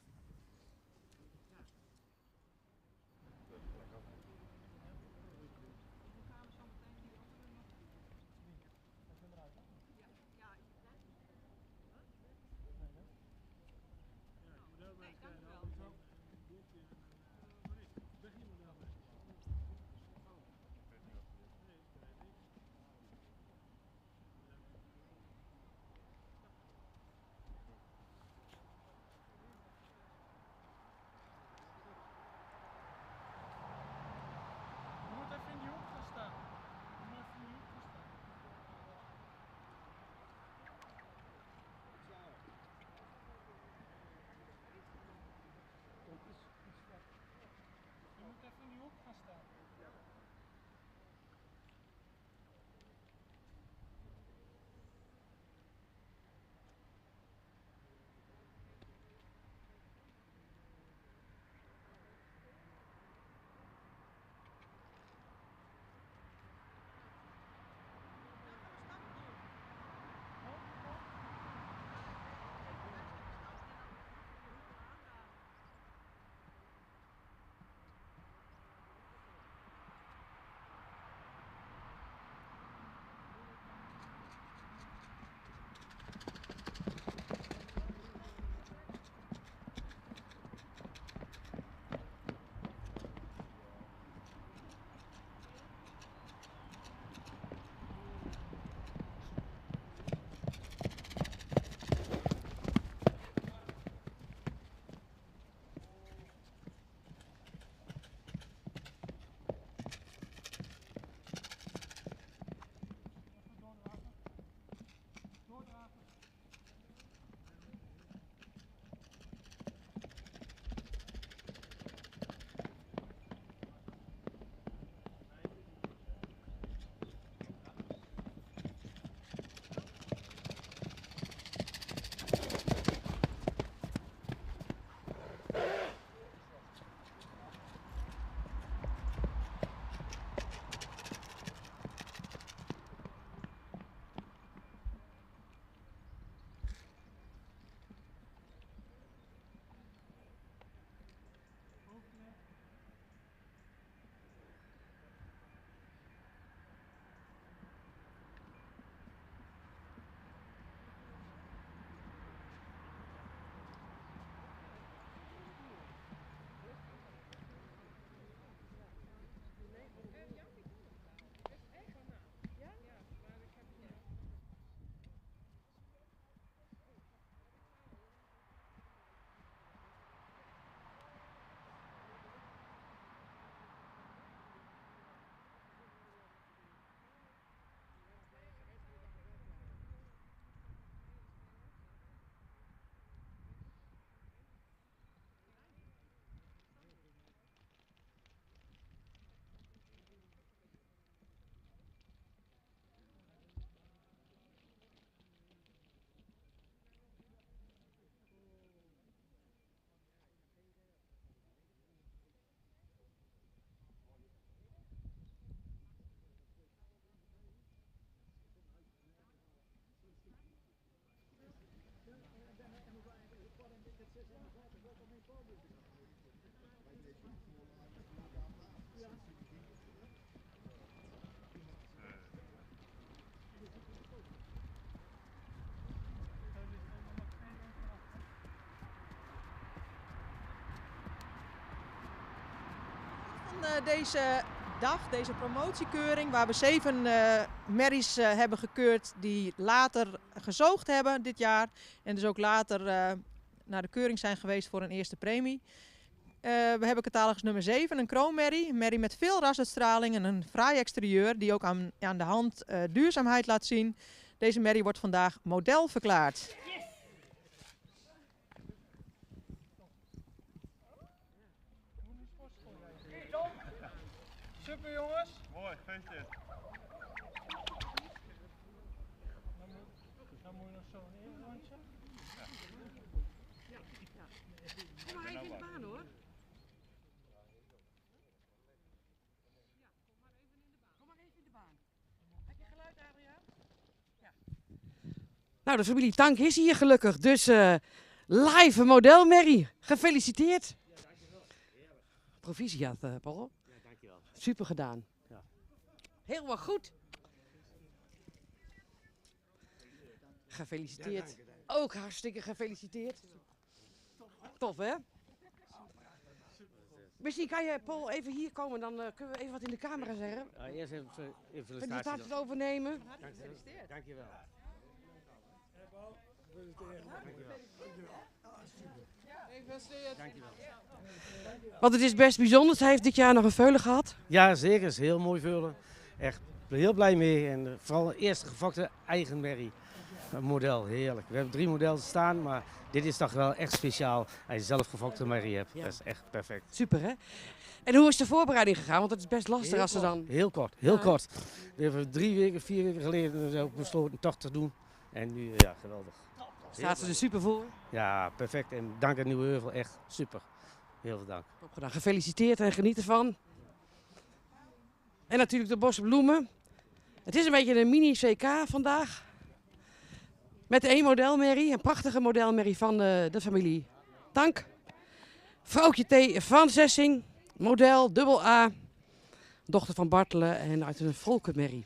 Speaker 4: deze dag, deze promotiekeuring, waar we 7 merries hebben gekeurd die later gezoogd hebben dit jaar. En dus ook later naar de keuring zijn geweest voor een eerste premie. We hebben catalogus nummer 7, een kroonmerrie. Een merrie met veel rasuitstraling en een fraai exterieur die ook aan de hand duurzaamheid laat zien. Deze merrie wordt vandaag model verklaard.
Speaker 1: Super jongens.
Speaker 3: Mooi, gefeliciteerd.
Speaker 1: Dan moet je nog zo een rondje.
Speaker 2: Kom maar even in de baan hoor. Kom maar even in de baan. Heb je geluid, Adriaan? Ja. Nou, de familie Tank is hier gelukkig. Dus live model Merrie. Gefeliciteerd. Proficiat, Paul.
Speaker 5: Ja, dankjewel.
Speaker 2: Super gedaan.
Speaker 5: Ja.
Speaker 2: Helemaal goed. Gefeliciteerd. Ook hartstikke gefeliciteerd. Tof, hè? Misschien kan je, Paul, even hier komen. Dan kunnen we even wat in de camera zeggen.
Speaker 5: Eerst even felicitaties.
Speaker 2: Felicitaties overnemen.
Speaker 5: Dankjewel. Dankjewel.
Speaker 2: Want het is best bijzonder. Hij heeft dit jaar nog een veulen gehad.
Speaker 5: Ja, zeker. Het is heel mooi vullen. Echt heel blij mee. En vooral het eerste gefokte eigen merrie. Model, heerlijk. We hebben 3 modellen staan, maar dit is toch wel echt speciaal als je zelf gefokte merrie hebt.
Speaker 2: Ja.
Speaker 5: Dat is echt perfect.
Speaker 2: Super, hè? En hoe is de voorbereiding gegaan? Want het is best lastig als ze dan...
Speaker 5: Heel kort, heel kort. We hebben 3 weken, 4 weken geleden ook besloten toch te doen. En nu, ja, geweldig.
Speaker 2: Staat ze er super voor.
Speaker 5: Ja, perfect. En dank aan Nieuwe Heuvel, echt super. Heel veel dank.
Speaker 2: Top gedaan. Gefeliciteerd en geniet ervan. En natuurlijk de Bosse Bloemen. Het is een beetje een mini-CK vandaag. Met 1 modelmerrie, een prachtige modelmerrie van de familie Tank. Vrouwtje T. van Zessing, model AA, dochter van Bartelen en uit een volkenmerrie.